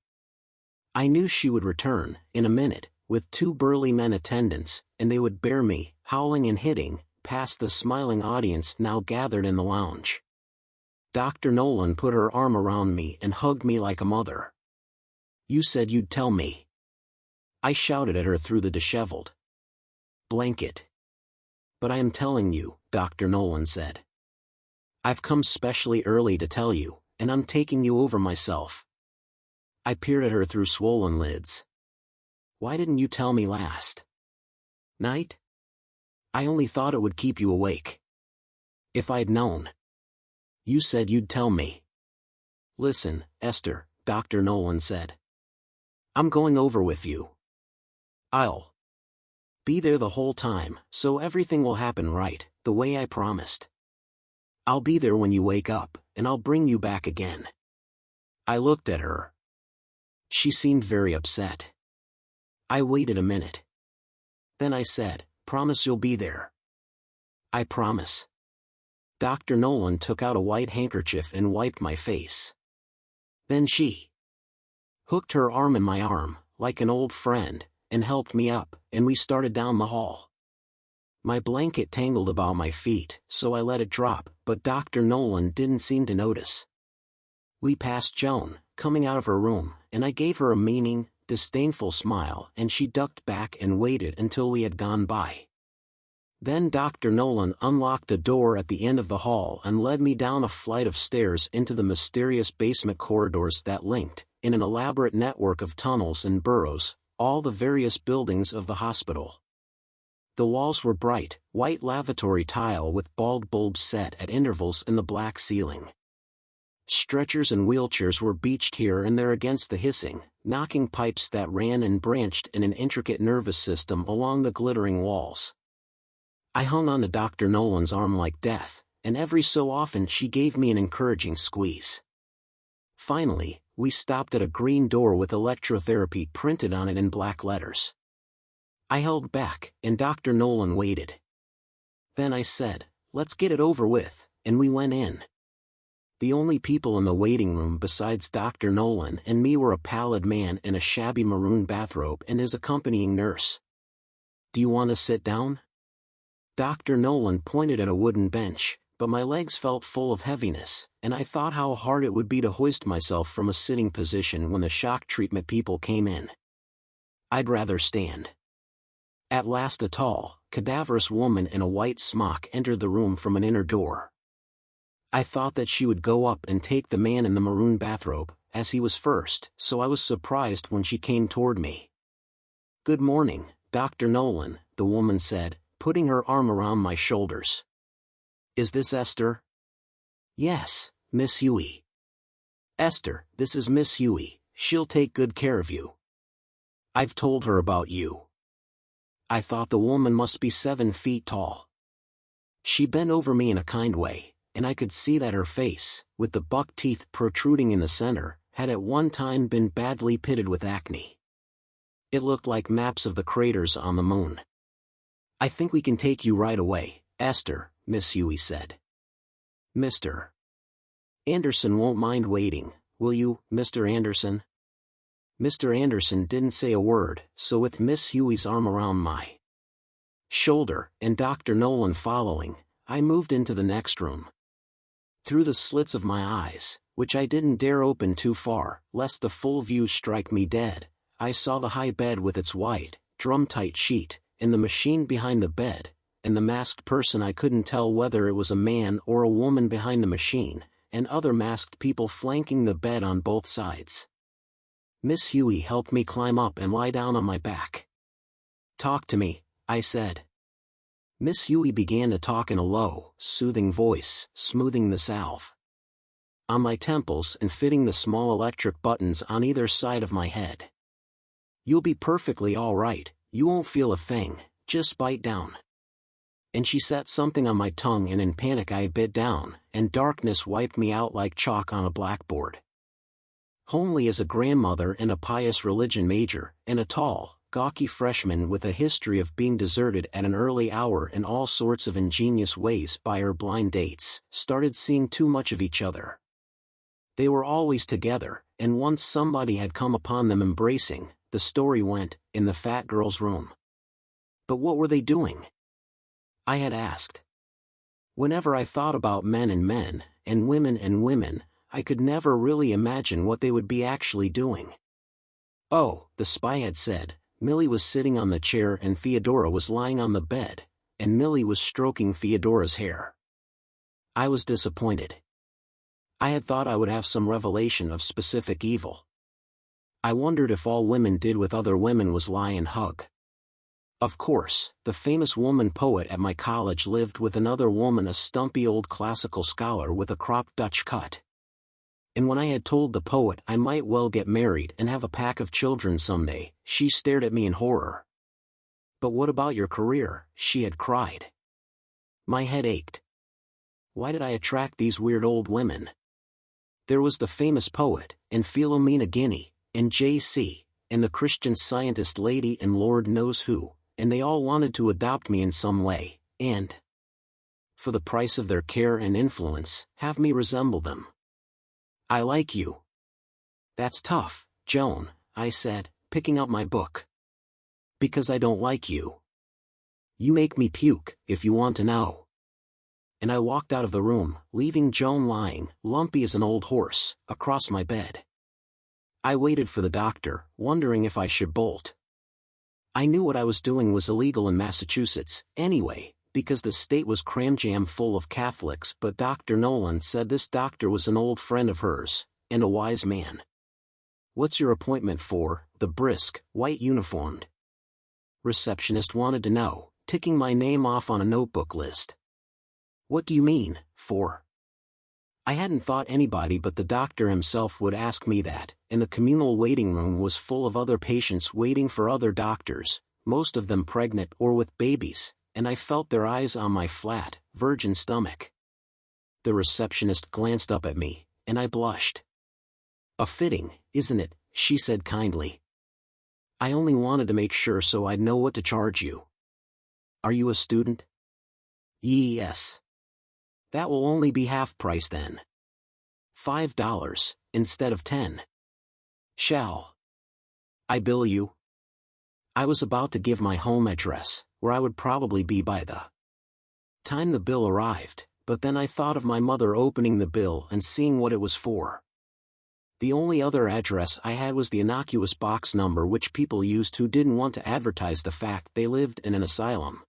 I knew she would return, in a minute, with two burly men attendants, and they would bear me, howling and hitting, past the smiling audience now gathered in the lounge. Dr. Nolan put her arm around me and hugged me like a mother. "You said you'd tell me." I shouted at her through the disheveled blanket. "But I am telling you," Dr. Nolan said. "I've come specially early to tell you, and I'm taking you over myself." I peered at her through swollen lids. "Why didn't you tell me last night?" "I only thought it would keep you awake." "If I'd known." "You said you'd tell me." "Listen, Esther," Dr. Nolan said. "I'm going over with you. I'll be there the whole time, so everything will happen right, the way I promised. I'll be there when you wake up, and I'll bring you back again." I looked at her. She seemed very upset. I waited a minute. Then I said, "Promise you'll be there." "I promise." Dr. Nolan took out a white handkerchief and wiped my face. Then she hooked her arm in my arm, like an old friend, and helped me up, and we started down the hall. My blanket tangled about my feet, so I let it drop, but Dr. Nolan didn't seem to notice. We passed Joan, coming out of her room, and I gave her a meaning, disdainful smile, and she ducked back and waited until we had gone by. Then Dr. Nolan unlocked a door at the end of the hall and led me down a flight of stairs into the mysterious basement corridors that linked, in an elaborate network of tunnels and burrows, all the various buildings of the hospital. The walls were bright, white lavatory tile with bald bulbs set at intervals in the black ceiling. Stretchers and wheelchairs were beached here and there against the hissing, knocking pipes that ran and branched in an intricate nervous system along the glittering walls. I hung on to Dr. Nolan's arm like death, and every so often she gave me an encouraging squeeze. Finally, we stopped at a green door with electrotherapy printed on it in black letters. I held back, and Dr. Nolan waited. Then I said, "Let's get it over with," and we went in. The only people in the waiting room besides Dr. Nolan and me were a pallid man in a shabby maroon bathrobe and his accompanying nurse. "Do you want to sit down?" Dr. Nolan pointed at a wooden bench, but my legs felt full of heaviness, and I thought how hard it would be to hoist myself from a sitting position when the shock treatment people came in. "I'd rather stand." At last a tall, cadaverous woman in a white smock entered the room from an inner door. I thought that she would go up and take the man in the maroon bathrobe, as he was first, so I was surprised when she came toward me. "Good morning, Dr. Nolan," the woman said, putting her arm around my shoulders. "Is this Esther?" "Yes, Miss Huey." "Esther, this is Miss Huey, she'll take good care of you. I've told her about you." I thought the woman must be 7 feet tall. She bent over me in a kind way, and I could see that her face, with the buck teeth protruding in the center, had at one time been badly pitted with acne. It looked like maps of the craters on the moon. "I think we can take you right away, Esther," Miss Huey said. "Mr. Anderson won't mind waiting, will you, Mr. Anderson?" Mr. Anderson didn't say a word, so with Miss Huey's arm around my shoulder, and Dr. Nolan following, I moved into the next room. Through the slits of my eyes, which I didn't dare open too far, lest the full view strike me dead, I saw the high bed with its white, drum-tight sheet, and the machine behind the bed, and the masked person I couldn't tell whether it was a man or a woman behind the machine, and other masked people flanking the bed on both sides. Miss Huey helped me climb up and lie down on my back. "Talk to me," I said. Miss Huey began to talk in a low, soothing voice, smoothing the salve on my temples and fitting the small electric buttons on either side of my head. "You'll be perfectly all right, you won't feel a thing, just bite down." And she set something on my tongue, and in panic I bit down, and darkness wiped me out like chalk on a blackboard. Homely as a grandmother and a pious religion major, and a tall, gawky freshman with a history of being deserted at an early hour in all sorts of ingenious ways by her blind dates, started seeing too much of each other. They were always together, and once somebody had come upon them embracing, the story went, in the fat girl's room. But what were they doing? I had asked. Whenever I thought about men, and women, I could never really imagine what they would be actually doing. "Oh," the spy had said, "Millie was sitting on the chair and Theodora was lying on the bed, and Millie was stroking Theodora's hair." I was disappointed. I had thought I would have some revelation of specific evil. I wondered if all women did with other women was lie and hug. Of course, the famous woman poet at my college lived with another woman, a stumpy old classical scholar with a cropped Dutch cut. And when I had told the poet I might well get married and have a pack of children someday, she stared at me in horror. "But what about your career?" she had cried. My head ached. Why did I attract these weird old women? There was the famous poet, and Philomena Guinea, and J.C., and the Christian Scientist lady, and Lord knows who, and they all wanted to adopt me in some way, and, for the price of their care and influence, have me resemble them. "I like you." "That's tough, Joan," I said, picking up my book. "Because I don't like you. You make me puke, if you want to know." And I walked out of the room, leaving Joan lying, lumpy as an old horse, across my bed. I waited for the doctor, wondering if I should bolt. I knew what I was doing was illegal in Massachusetts, anyway, because the state was cram-jam full of Catholics, but Dr. Nolan said this doctor was an old friend of hers, and a wise man. "What's your appointment for?" the brisk, white-uniformed receptionist wanted to know, ticking my name off on a notebook list. "What do you mean, for?" I hadn't thought anybody but the doctor himself would ask me that, and the communal waiting room was full of other patients waiting for other doctors, most of them pregnant or with babies, and I felt their eyes on my flat, virgin stomach. The receptionist glanced up at me, and I blushed. "A fitting, isn't it?" she said kindly. "I only wanted to make sure so I'd know what to charge you. Are you a student?" "Yes." "That will only be half price then. $5, instead of 10. Shall I bill you?" I was about to give my home address, where I would probably be by the time the bill arrived, but then I thought of my mother opening the bill and seeing what it was for. The only other address I had was the innocuous box number which people used who didn't want to advertise the fact they lived in an asylum.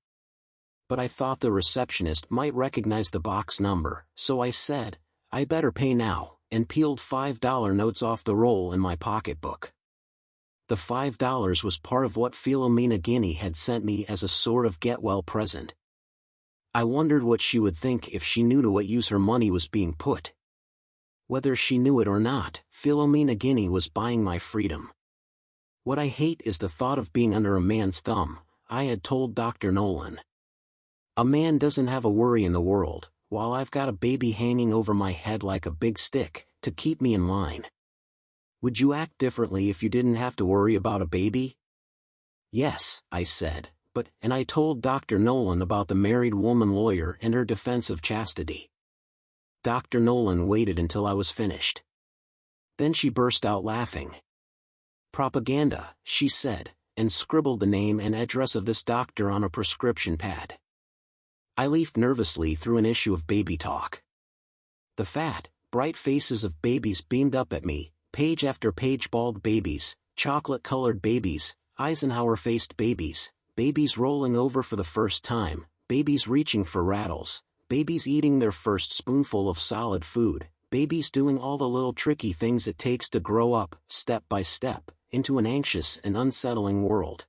But I thought the receptionist might recognize the box number, so I said, "I better pay now," and peeled $5 notes off the roll in my pocketbook. The $5 was part of what Philomena Guinea had sent me as a sort of get-well present. I wondered what she would think if she knew to what use her money was being put. Whether she knew it or not, Philomena Guinea was buying my freedom. "What I hate is the thought of being under a man's thumb," I had told Dr. Nolan. "A man doesn't have a worry in the world, while I've got a baby hanging over my head like a big stick, to keep me in line." "Would you act differently if you didn't have to worry about a baby?" "Yes," I said, and I told Dr. Nolan about the married woman lawyer and her defense of chastity. Dr. Nolan waited until I was finished. Then she burst out laughing. "Propaganda," she said, and scribbled the name and address of this doctor on a prescription pad. I leafed nervously through an issue of Baby Talk. The fat, bright faces of babies beamed up at me, page after page: bald babies, chocolate-colored babies, Eisenhower-faced babies, babies rolling over for the first time, babies reaching for rattles, babies eating their first spoonful of solid food, babies doing all the little tricky things it takes to grow up, step by step, into an anxious and unsettling world.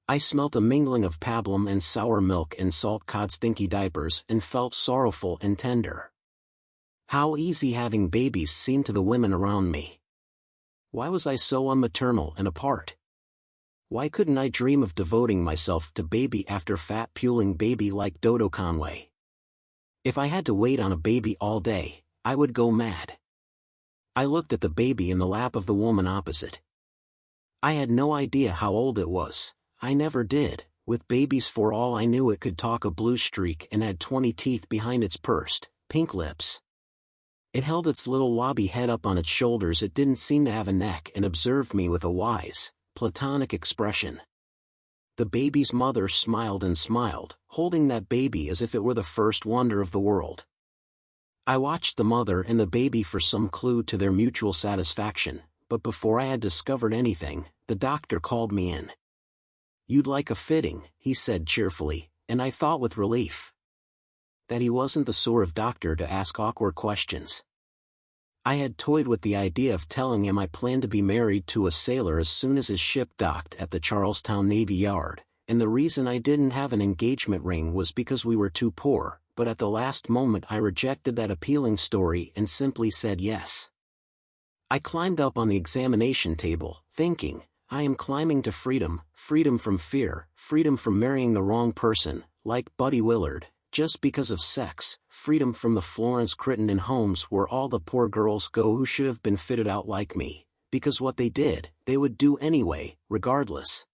I smelt a mingling of pablum and sour milk and salt cod stinky diapers and felt sorrowful and tender. How easy having babies seemed to the women around me. Why was I so unmaternal and apart? Why couldn't I dream of devoting myself to baby after fat puling baby like Dodo Conway? If I had to wait on a baby all day, I would go mad. I looked at the baby in the lap of the woman opposite. I had no idea how old it was. I never did. With babies, for all I knew, it could talk a blue streak and had 20 teeth behind its pursed, pink lips. It held its little lobby head up on its shoulders. It didn't seem to have a neck and observed me with a wise, platonic expression. The baby's mother smiled and smiled, holding that baby as if it were the first wonder of the world. I watched the mother and the baby for some clue to their mutual satisfaction, but before I had discovered anything, the doctor called me in. "You'd like a fitting," he said cheerfully, and I thought with relief that he wasn't the sort of doctor to ask awkward questions. I had toyed with the idea of telling him I planned to be married to a sailor as soon as his ship docked at the Charlestown Navy Yard, and the reason I didn't have an engagement ring was because we were too poor, but at the last moment I rejected that appealing story and simply said yes. I climbed up on the examination table, thinking, I am climbing to freedom, freedom from fear, freedom from marrying the wrong person, like Buddy Willard, just because of sex, freedom from the Florence Crittenden homes where all the poor girls go who should have been fitted out like me, because what they did, they would do anyway, regardless.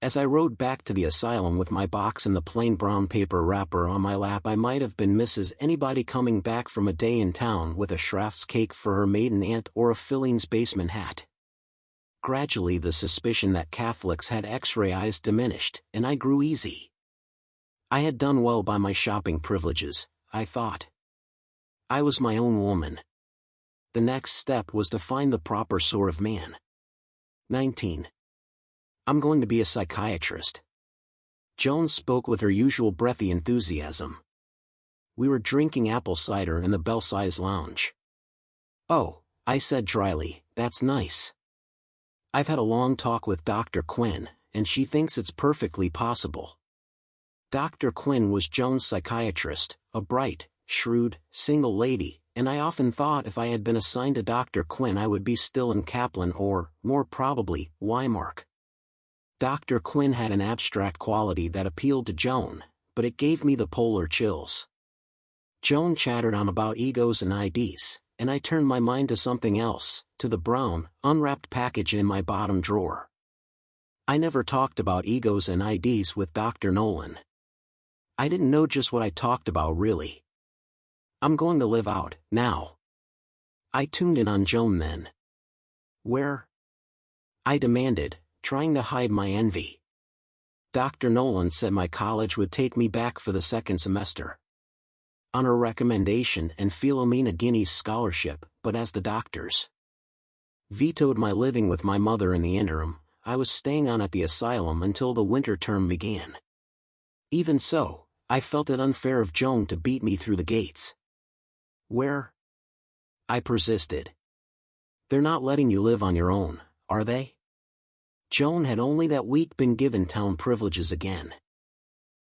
As I rode back to the asylum with my box and the plain brown paper wrapper on my lap, I might have been Mrs. Anybody coming back from a day in town with a Schraff's cake for her maiden aunt or a Filling's basement hat. Gradually the suspicion that Catholics had X-ray eyes diminished, and I grew easy. I had done well by my shopping privileges, I thought. I was my own woman. The next step was to find the proper sort of man. 19. I'm going to be a psychiatrist. Joan spoke with her usual breathy enthusiasm. We were drinking apple cider in the Belsize lounge. Oh, I said dryly, that's nice. I've had a long talk with Dr. Quinn, and she thinks it's perfectly possible. Dr. Quinn was Joan's psychiatrist, a bright, shrewd, single lady, and I often thought if I had been assigned to Dr. Quinn I would be still in Kaplan or, more probably, Weimar. Dr. Quinn had an abstract quality that appealed to Joan, but it gave me the polar chills. Joan chattered on about egos and IDs, and I turned my mind to something else, to the brown, unwrapped package in my bottom drawer. I never talked about egos and IDs with Dr. Nolan. I didn't know just what I talked about really. I'm going to live out, now. I tuned in on Joan then. Where? I demanded, trying to hide my envy. Dr. Nolan said my college would take me back for the second semester. On her recommendation and Philomena Guinea's scholarship, but as the doctors vetoed my living with my mother in the interim, I was staying on at the asylum until the winter term began. Even so, I felt it unfair of Joan to beat me through the gates. Where? I persisted. They're not letting you live on your own, are they? Joan had only that week been given town privileges again.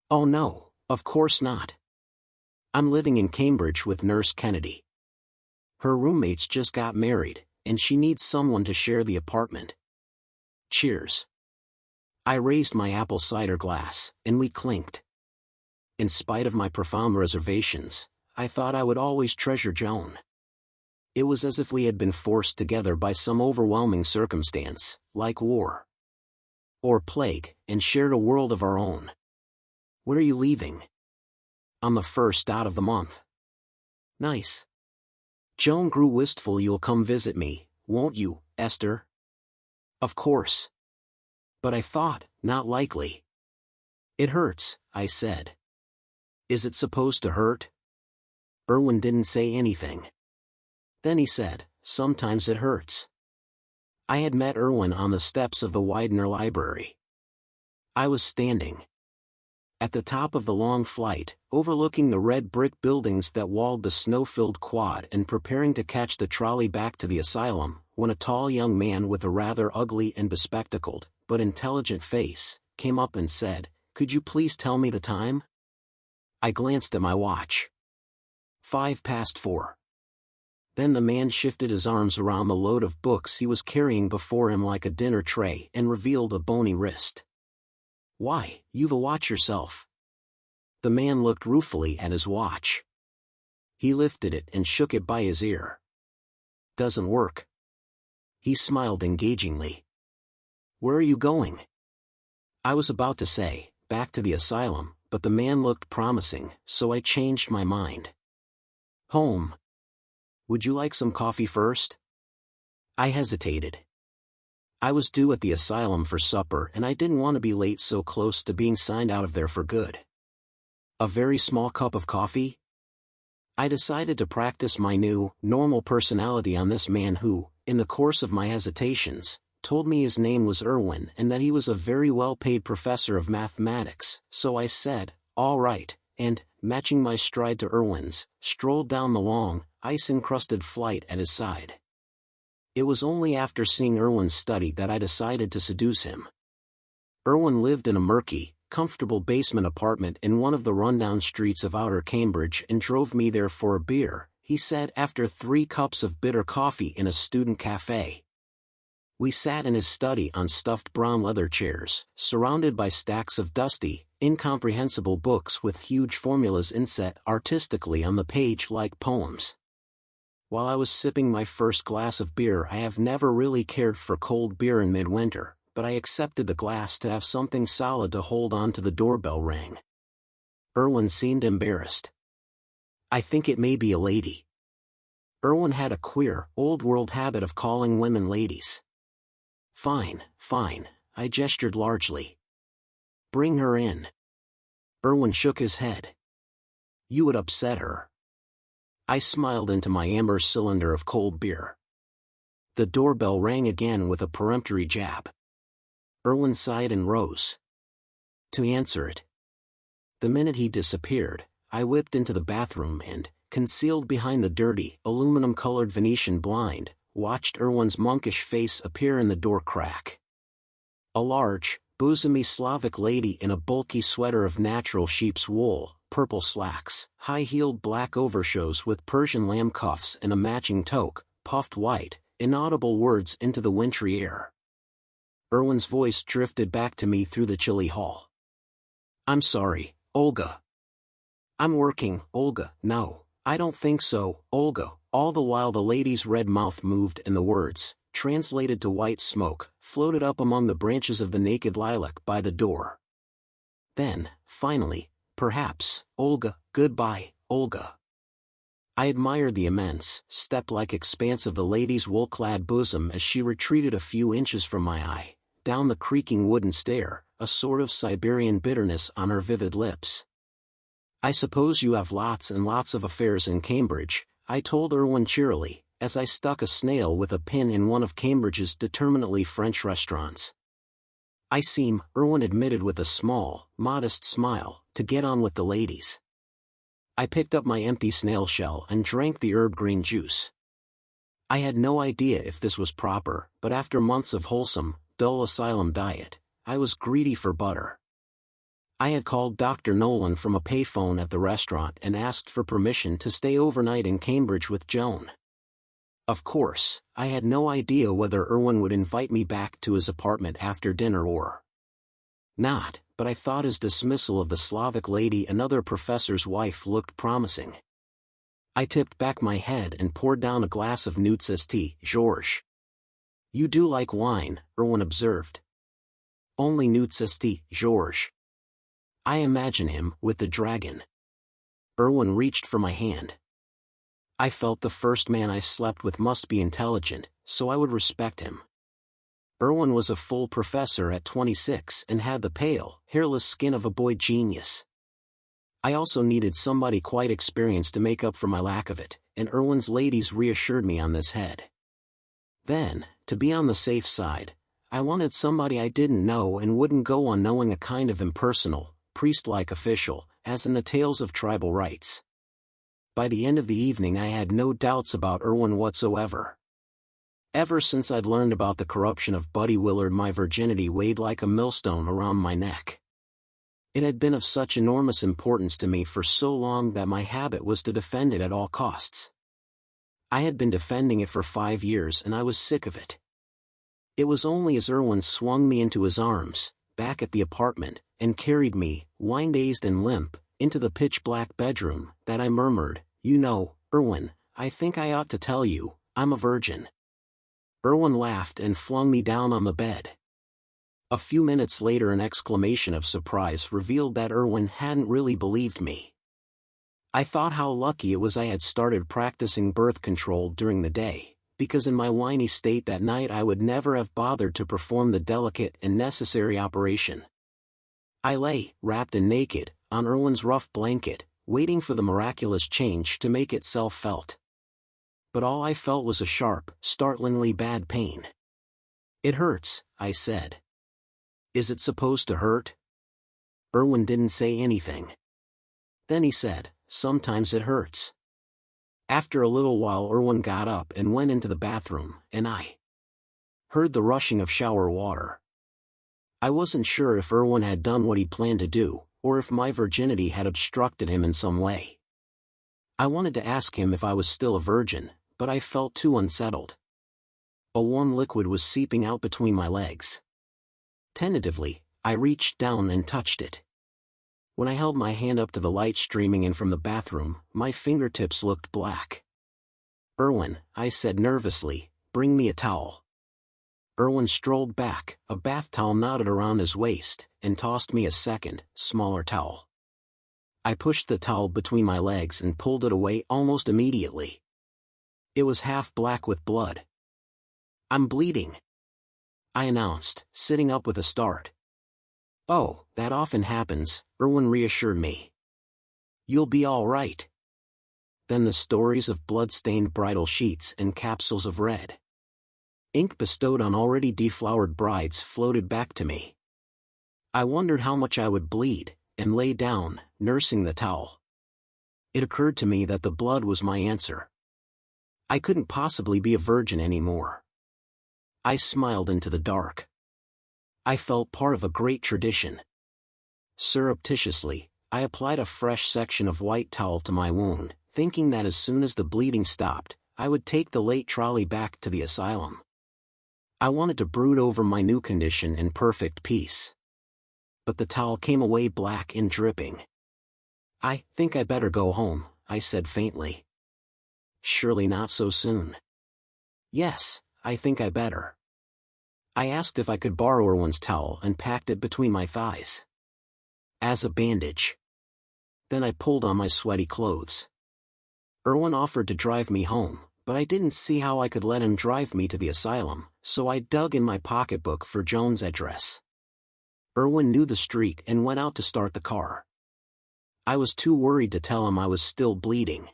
Oh no, of course not. I'm living in Cambridge with Nurse Kennedy. Her roommates just got married, and she needs someone to share the apartment. Cheers. I raised my apple cider glass, and we clinked. In spite of my profound reservations, I thought I would always treasure Joan. It was as if we had been forced together by some overwhelming circumstance, like war or plague, and shared a world of our own. When are you leaving? On the 1st out of the month. Nice. Joan grew wistful. You'll come visit me, won't you, Esther? Of course. But I thought, not likely. It hurts, I said. Is it supposed to hurt? Erwin didn't say anything. Then he said, sometimes it hurts. I had met Erwin on the steps of the Widener Library. I was standing at the top of the long flight, overlooking the red brick buildings that walled the snow-filled quad and preparing to catch the trolley back to the asylum, when a tall young man with a rather ugly and bespectacled, but intelligent face, came up and said, "Could you please tell me the time?" I glanced at my watch. 4:05. Then the man shifted his arms around the load of books he was carrying before him like a dinner tray and revealed a bony wrist. Why, you've a watch yourself. The man looked ruefully at his watch. He lifted it and shook it by his ear. Doesn't work. He smiled engagingly. Where are you going? I was about to say, back to the asylum, but the man looked promising, so I changed my mind. Home. Would you like some coffee first? I hesitated. I was due at the asylum for supper and I didn't want to be late so close to being signed out of there for good. A very small cup of coffee? I decided to practice my new, normal personality on this man who, in the course of my hesitations, told me his name was Erwin and that he was a very well-paid professor of mathematics, so I said, all right, and, matching my stride to Erwin's, strolled down the long, ice-encrusted flight at his side. It was only after seeing Erwin's study that I decided to seduce him. Erwin lived in a murky, comfortable basement apartment in one of the rundown streets of outer Cambridge and drove me there for a beer, he said after 3 cups of bitter coffee in a student cafe. We sat in his study on stuffed brown leather chairs, surrounded by stacks of dusty, incomprehensible books with huge formulas inset artistically on the page like poems. While I was sipping my first glass of beer, I have never really cared for cold beer in midwinter, but I accepted the glass to have something solid to hold on to. The doorbell rang. Erwin seemed embarrassed. I think it may be a lady. Erwin had a queer, old-world habit of calling women ladies. Fine, fine, I gestured largely. Bring her in. Erwin shook his head. You would upset her. I smiled into my amber cylinder of cold beer. The doorbell rang again with a peremptory jab. Erwin sighed and rose to answer it. The minute he disappeared, I whipped into the bathroom and, concealed behind the dirty, aluminum-colored Venetian blind, watched Erwin's monkish face appear in the door crack. A large, bosomy Slavic lady in a bulky sweater of natural sheep's wool, purple slacks, high-heeled black overshoes with Persian lamb cuffs and a matching toque, puffed white, inaudible words into the wintry air. Erwin's voice drifted back to me through the chilly hall. I'm sorry, Olga. I'm working, Olga. No, I don't think so, Olga. All the while the lady's red mouth moved and the words, translated to white smoke, floated up among the branches of the naked lilac by the door. Then, finally, perhaps, Olga, goodbye, Olga. I admired the immense, step-like expanse of the lady's wool-clad bosom as she retreated a few inches from my eye, down the creaking wooden stair, a sort of Siberian bitterness on her vivid lips. I suppose you have lots and lots of affairs in Cambridge, I told Irwin cheerily, as I stuck a snail with a pin in one of Cambridge's determinately French restaurants. I seem, Irwin admitted with a small, modest smile, to get on with the ladies. I picked up my empty snail shell and drank the herb green juice. I had no idea if this was proper, but after months of wholesome, dull asylum diet, I was greedy for butter. I had called Dr. Nolan from a payphone at the restaurant and asked for permission to stay overnight in Cambridge with Joan. Of course, I had no idea whether Irwin would invite me back to his apartment after dinner or not, but I thought his dismissal of the Slavic lady, another professor's wife, looked promising. I tipped back my head and poured down a glass of Nutz's tea. Georges. You do like wine, Irwin observed. Only Nutz's tea, Georges. I imagine him, with the dragon. Irwin reached for my hand. I felt the first man I slept with must be intelligent, so I would respect him. Irwin was a full professor at 26 and had the pale, hairless skin of a boy genius. I also needed somebody quite experienced to make up for my lack of it, and Irwin's ladies reassured me on this head. Then, to be on the safe side, I wanted somebody I didn't know and wouldn't go on knowing, a kind of impersonal, priest-like official, as in the tales of tribal rites. By the end of the evening I had no doubts about Irwin whatsoever. Ever since I'd learned about the corruption of Buddy Willard, my virginity weighed like a millstone around my neck. It had been of such enormous importance to me for so long that my habit was to defend it at all costs. I had been defending it for 5 years and I was sick of it. It was only as Irwin swung me into his arms, back at the apartment, and carried me, wine-dazed and limp, into the pitch-black bedroom, that I murmured, "You know, Irwin, I think I ought to tell you, I'm a virgin." Irwin laughed and flung me down on the bed. A few minutes later an exclamation of surprise revealed that Irwin hadn't really believed me. I thought how lucky it was I had started practicing birth control during the day, because in my whiny state that night I would never have bothered to perform the delicate and necessary operation. I lay, wrapped and naked, on Irwin's rough blanket, waiting for the miraculous change to make itself felt. But all I felt was a sharp, startlingly bad pain. "It hurts," I said. "Is it supposed to hurt?" Irwin didn't say anything. Then he said, "Sometimes it hurts." After a little while Irwin got up and went into the bathroom, and I heard the rushing of shower water. I wasn't sure if Irwin had done what he planned to do, or if my virginity had obstructed him in some way. I wanted to ask him if I was still a virgin, but I felt too unsettled. A warm liquid was seeping out between my legs. Tentatively, I reached down and touched it. When I held my hand up to the light streaming in from the bathroom, my fingertips looked black. "Irwin," I said nervously, "bring me a towel." Irwin strolled back, a bath towel knotted around his waist, and tossed me a second, smaller towel. I pushed the towel between my legs and pulled it away almost immediately. It was half black with blood. "I'm bleeding," I announced, sitting up with a start. "Oh, that often happens," Irwin reassured me. "You'll be all right." Then the stories of blood-stained bridal sheets and capsules of red ink bestowed on already deflowered brides floated back to me. I wondered how much I would bleed, and lay down, nursing the towel. It occurred to me that the blood was my answer. I couldn't possibly be a virgin anymore. I smiled into the dark. I felt part of a great tradition. Surreptitiously, I applied a fresh section of white towel to my wound, thinking that as soon as the bleeding stopped, I would take the late trolley back to the asylum. I wanted to brood over my new condition in perfect peace. But the towel came away black and dripping. "I think I better go home," I said faintly. Surely not so soon. Yes, I think I better. I asked if I could borrow Erwin's towel and packed it between my thighs. As a bandage. Then I pulled on my sweaty clothes. Erwin offered to drive me home, but I didn't see how I could let him drive me to the asylum, so I dug in my pocketbook for Joan's address. Erwin knew the street and went out to start the car. I was too worried to tell him I was still bleeding.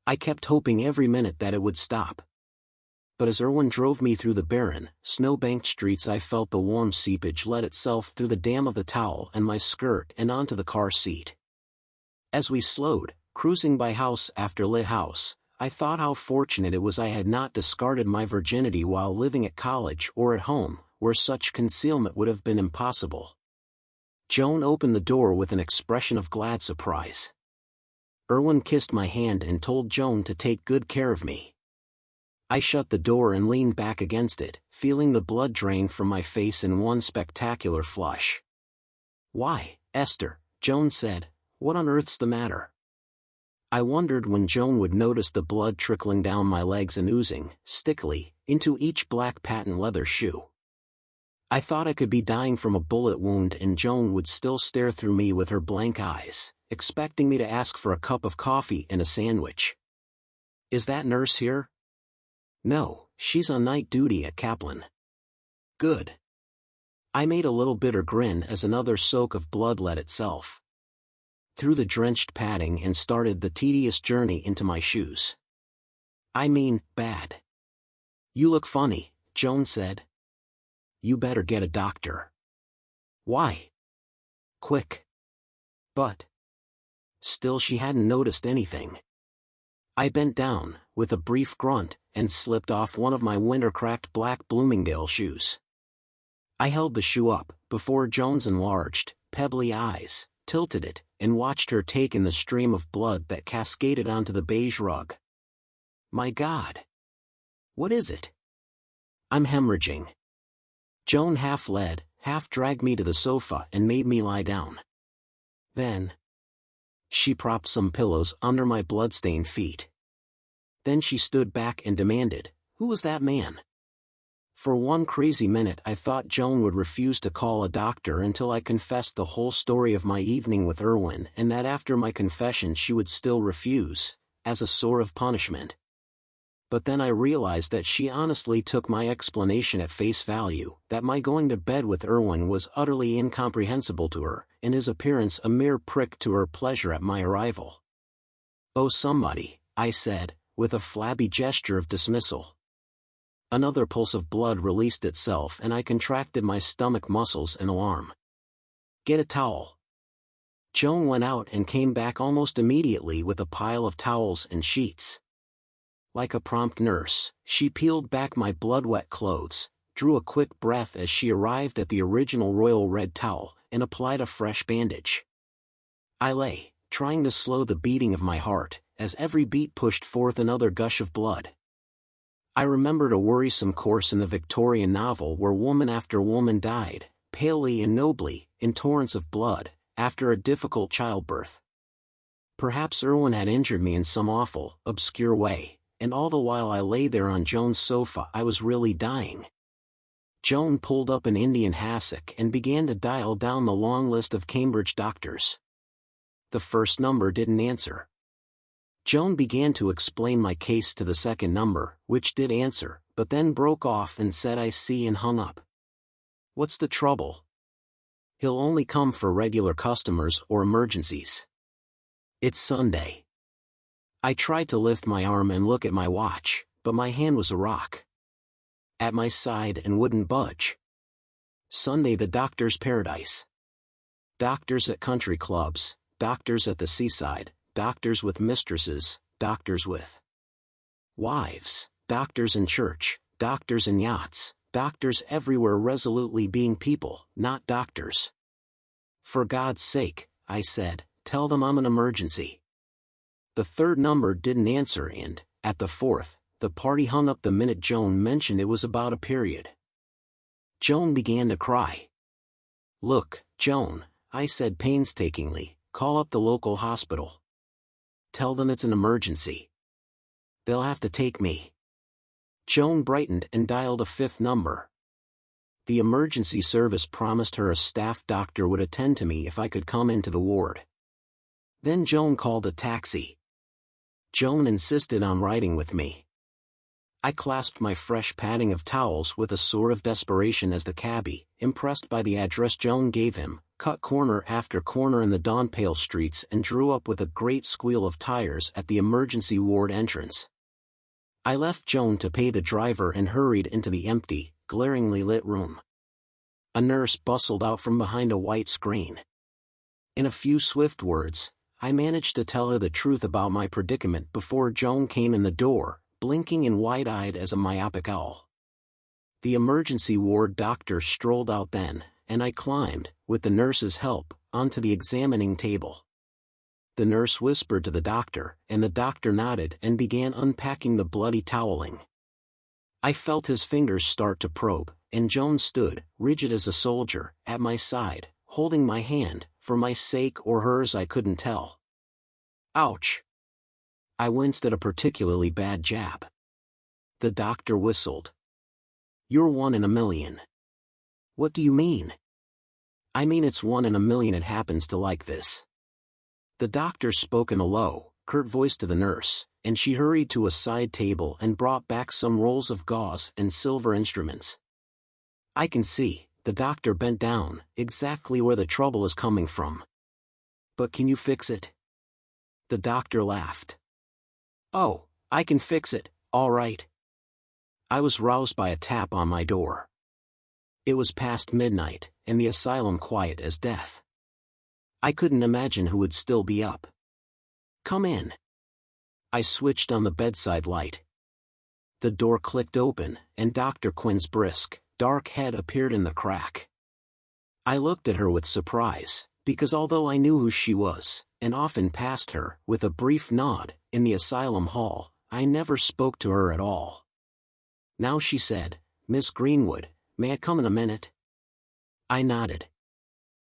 I kept hoping every minute that it would stop. But as Erwin drove me through the barren, snow-banked streets, I felt the warm seepage let itself through the dam of the towel and my skirt and onto the car seat. As we slowed, cruising by house after lit house, I thought how fortunate it was I had not discarded my virginity while living at college or at home, where such concealment would have been impossible. Joan opened the door with an expression of glad surprise. Erwin kissed my hand and told Joan to take good care of me. I shut the door and leaned back against it, feeling the blood drain from my face in one spectacular flush. "Why, Esther," Joan said, "what on earth's the matter?" I wondered when Joan would notice the blood trickling down my legs and oozing, stickily, into each black patent leather shoe. I thought I could be dying from a bullet wound and Joan would still stare through me with her blank eyes, expecting me to ask for a cup of coffee and a sandwich. "Is that nurse here?" "No, she's on night duty at Kaplan." "Good." I made a little bitter grin as another soak of blood let itself through the drenched padding and started the tedious journey into my shoes. "I mean, bad." "You look funny," Joan said. "You better get a doctor." "Why?" "Quick." But still she hadn't noticed anything. I bent down, with a brief grunt, and slipped off one of my winter-cracked black Bloomingdale shoes. I held the shoe up, before Joan's enlarged, pebbly eyes, tilted it, and watched her take in the stream of blood that cascaded onto the beige rug. "My God! What is it?" "I'm hemorrhaging." Joan half led, half dragged me to the sofa and made me lie down. Then she propped some pillows under my blood-stained feet. Then she stood back and demanded, "Who was that man?" For one crazy minute I thought Joan would refuse to call a doctor until I confessed the whole story of my evening with Erwin, and that after my confession she would still refuse, as a sort of punishment. But then I realized that she honestly took my explanation at face value, that my going to bed with Erwin was utterly incomprehensible to her, and his appearance a mere prick to her pleasure at my arrival. "Oh somebody," I said, with a flabby gesture of dismissal. Another pulse of blood released itself and I contracted my stomach muscles in alarm. "Get a towel." Joan went out and came back almost immediately with a pile of towels and sheets. Like a prompt nurse, she peeled back my blood-wet clothes, drew a quick breath as she arrived at the original royal red towel, and applied a fresh bandage. I lay, trying to slow the beating of my heart, as every beat pushed forth another gush of blood. I remembered a worrisome course in the Victorian novel where woman after woman died, palely and nobly, in torrents of blood, after a difficult childbirth. Perhaps Erwin had injured me in some awful, obscure way, and all the while I lay there on Joan's sofa I was really dying. Joan pulled up an Indian hassock and began to dial down the long list of Cambridge doctors. The first number didn't answer. Joan began to explain my case to the second number, which did answer, but then broke off and said "I see" and hung up. "What's the trouble?" "He'll only come for regular customers or emergencies. It's Sunday." I tried to lift my arm and look at my watch, but my hand was a rock at my side and wouldn't budge. Sunday, the doctor's paradise. Doctors at country clubs, doctors at the seaside, doctors with mistresses, doctors with wives, doctors in church, doctors in yachts, doctors everywhere resolutely being people, not doctors. "For God's sake," I said, "tell them I'm an emergency." The third number didn't answer and, at the fourth, the party hung up the minute Joan mentioned it was about a period. Joan began to cry. "Look, Joan," I said painstakingly, "call up the local hospital." Tell them it's an emergency. They'll have to take me. Joan brightened and dialed a fifth number. The emergency service promised her a staff doctor would attend to me if I could come into the ward. Then Joan called a taxi. Joan insisted on riding with me. I clasped my fresh padding of towels with a sort of desperation as the cabbie, impressed by the address Joan gave him, cut corner after corner in the dawn-pale streets and drew up with a great squeal of tires at the emergency ward entrance. I left Joan to pay the driver and hurried into the empty, glaringly lit room. A nurse bustled out from behind a white screen. In a few swift words, I managed to tell her the truth about my predicament before Joan came in the door, blinking and wide-eyed as a myopic owl. The emergency ward doctor strolled out then, and I climbed, with the nurse's help, onto the examining table. The nurse whispered to the doctor, and the doctor nodded and began unpacking the bloody toweling. I felt his fingers start to probe, and Joan stood, rigid as a soldier, at my side, holding my hand, for my sake or hers I couldn't tell. Ouch! I winced at a particularly bad jab. The doctor whistled. You're 1 in a million. What do you mean? I mean it's 1 in a million it happens to like this. The doctor spoke in a low, curt voice to the nurse, and she hurried to a side table and brought back some rolls of gauze and silver instruments. I can see, the doctor bent down, exactly where the trouble is coming from. But can you fix it? The doctor laughed. Oh, I can fix it, all right. I was roused by a tap on my door. It was past midnight, and the asylum quiet as death. I couldn't imagine who would still be up. Come in. I switched on the bedside light. The door clicked open, and Dr. Quinn's brisk, dark head appeared in the crack. I looked at her with surprise, because although I knew who she was, and often passed her, with a brief nod, in the asylum hall, I never spoke to her at all. Now she said, Miss Greenwood, may I come in a minute? I nodded.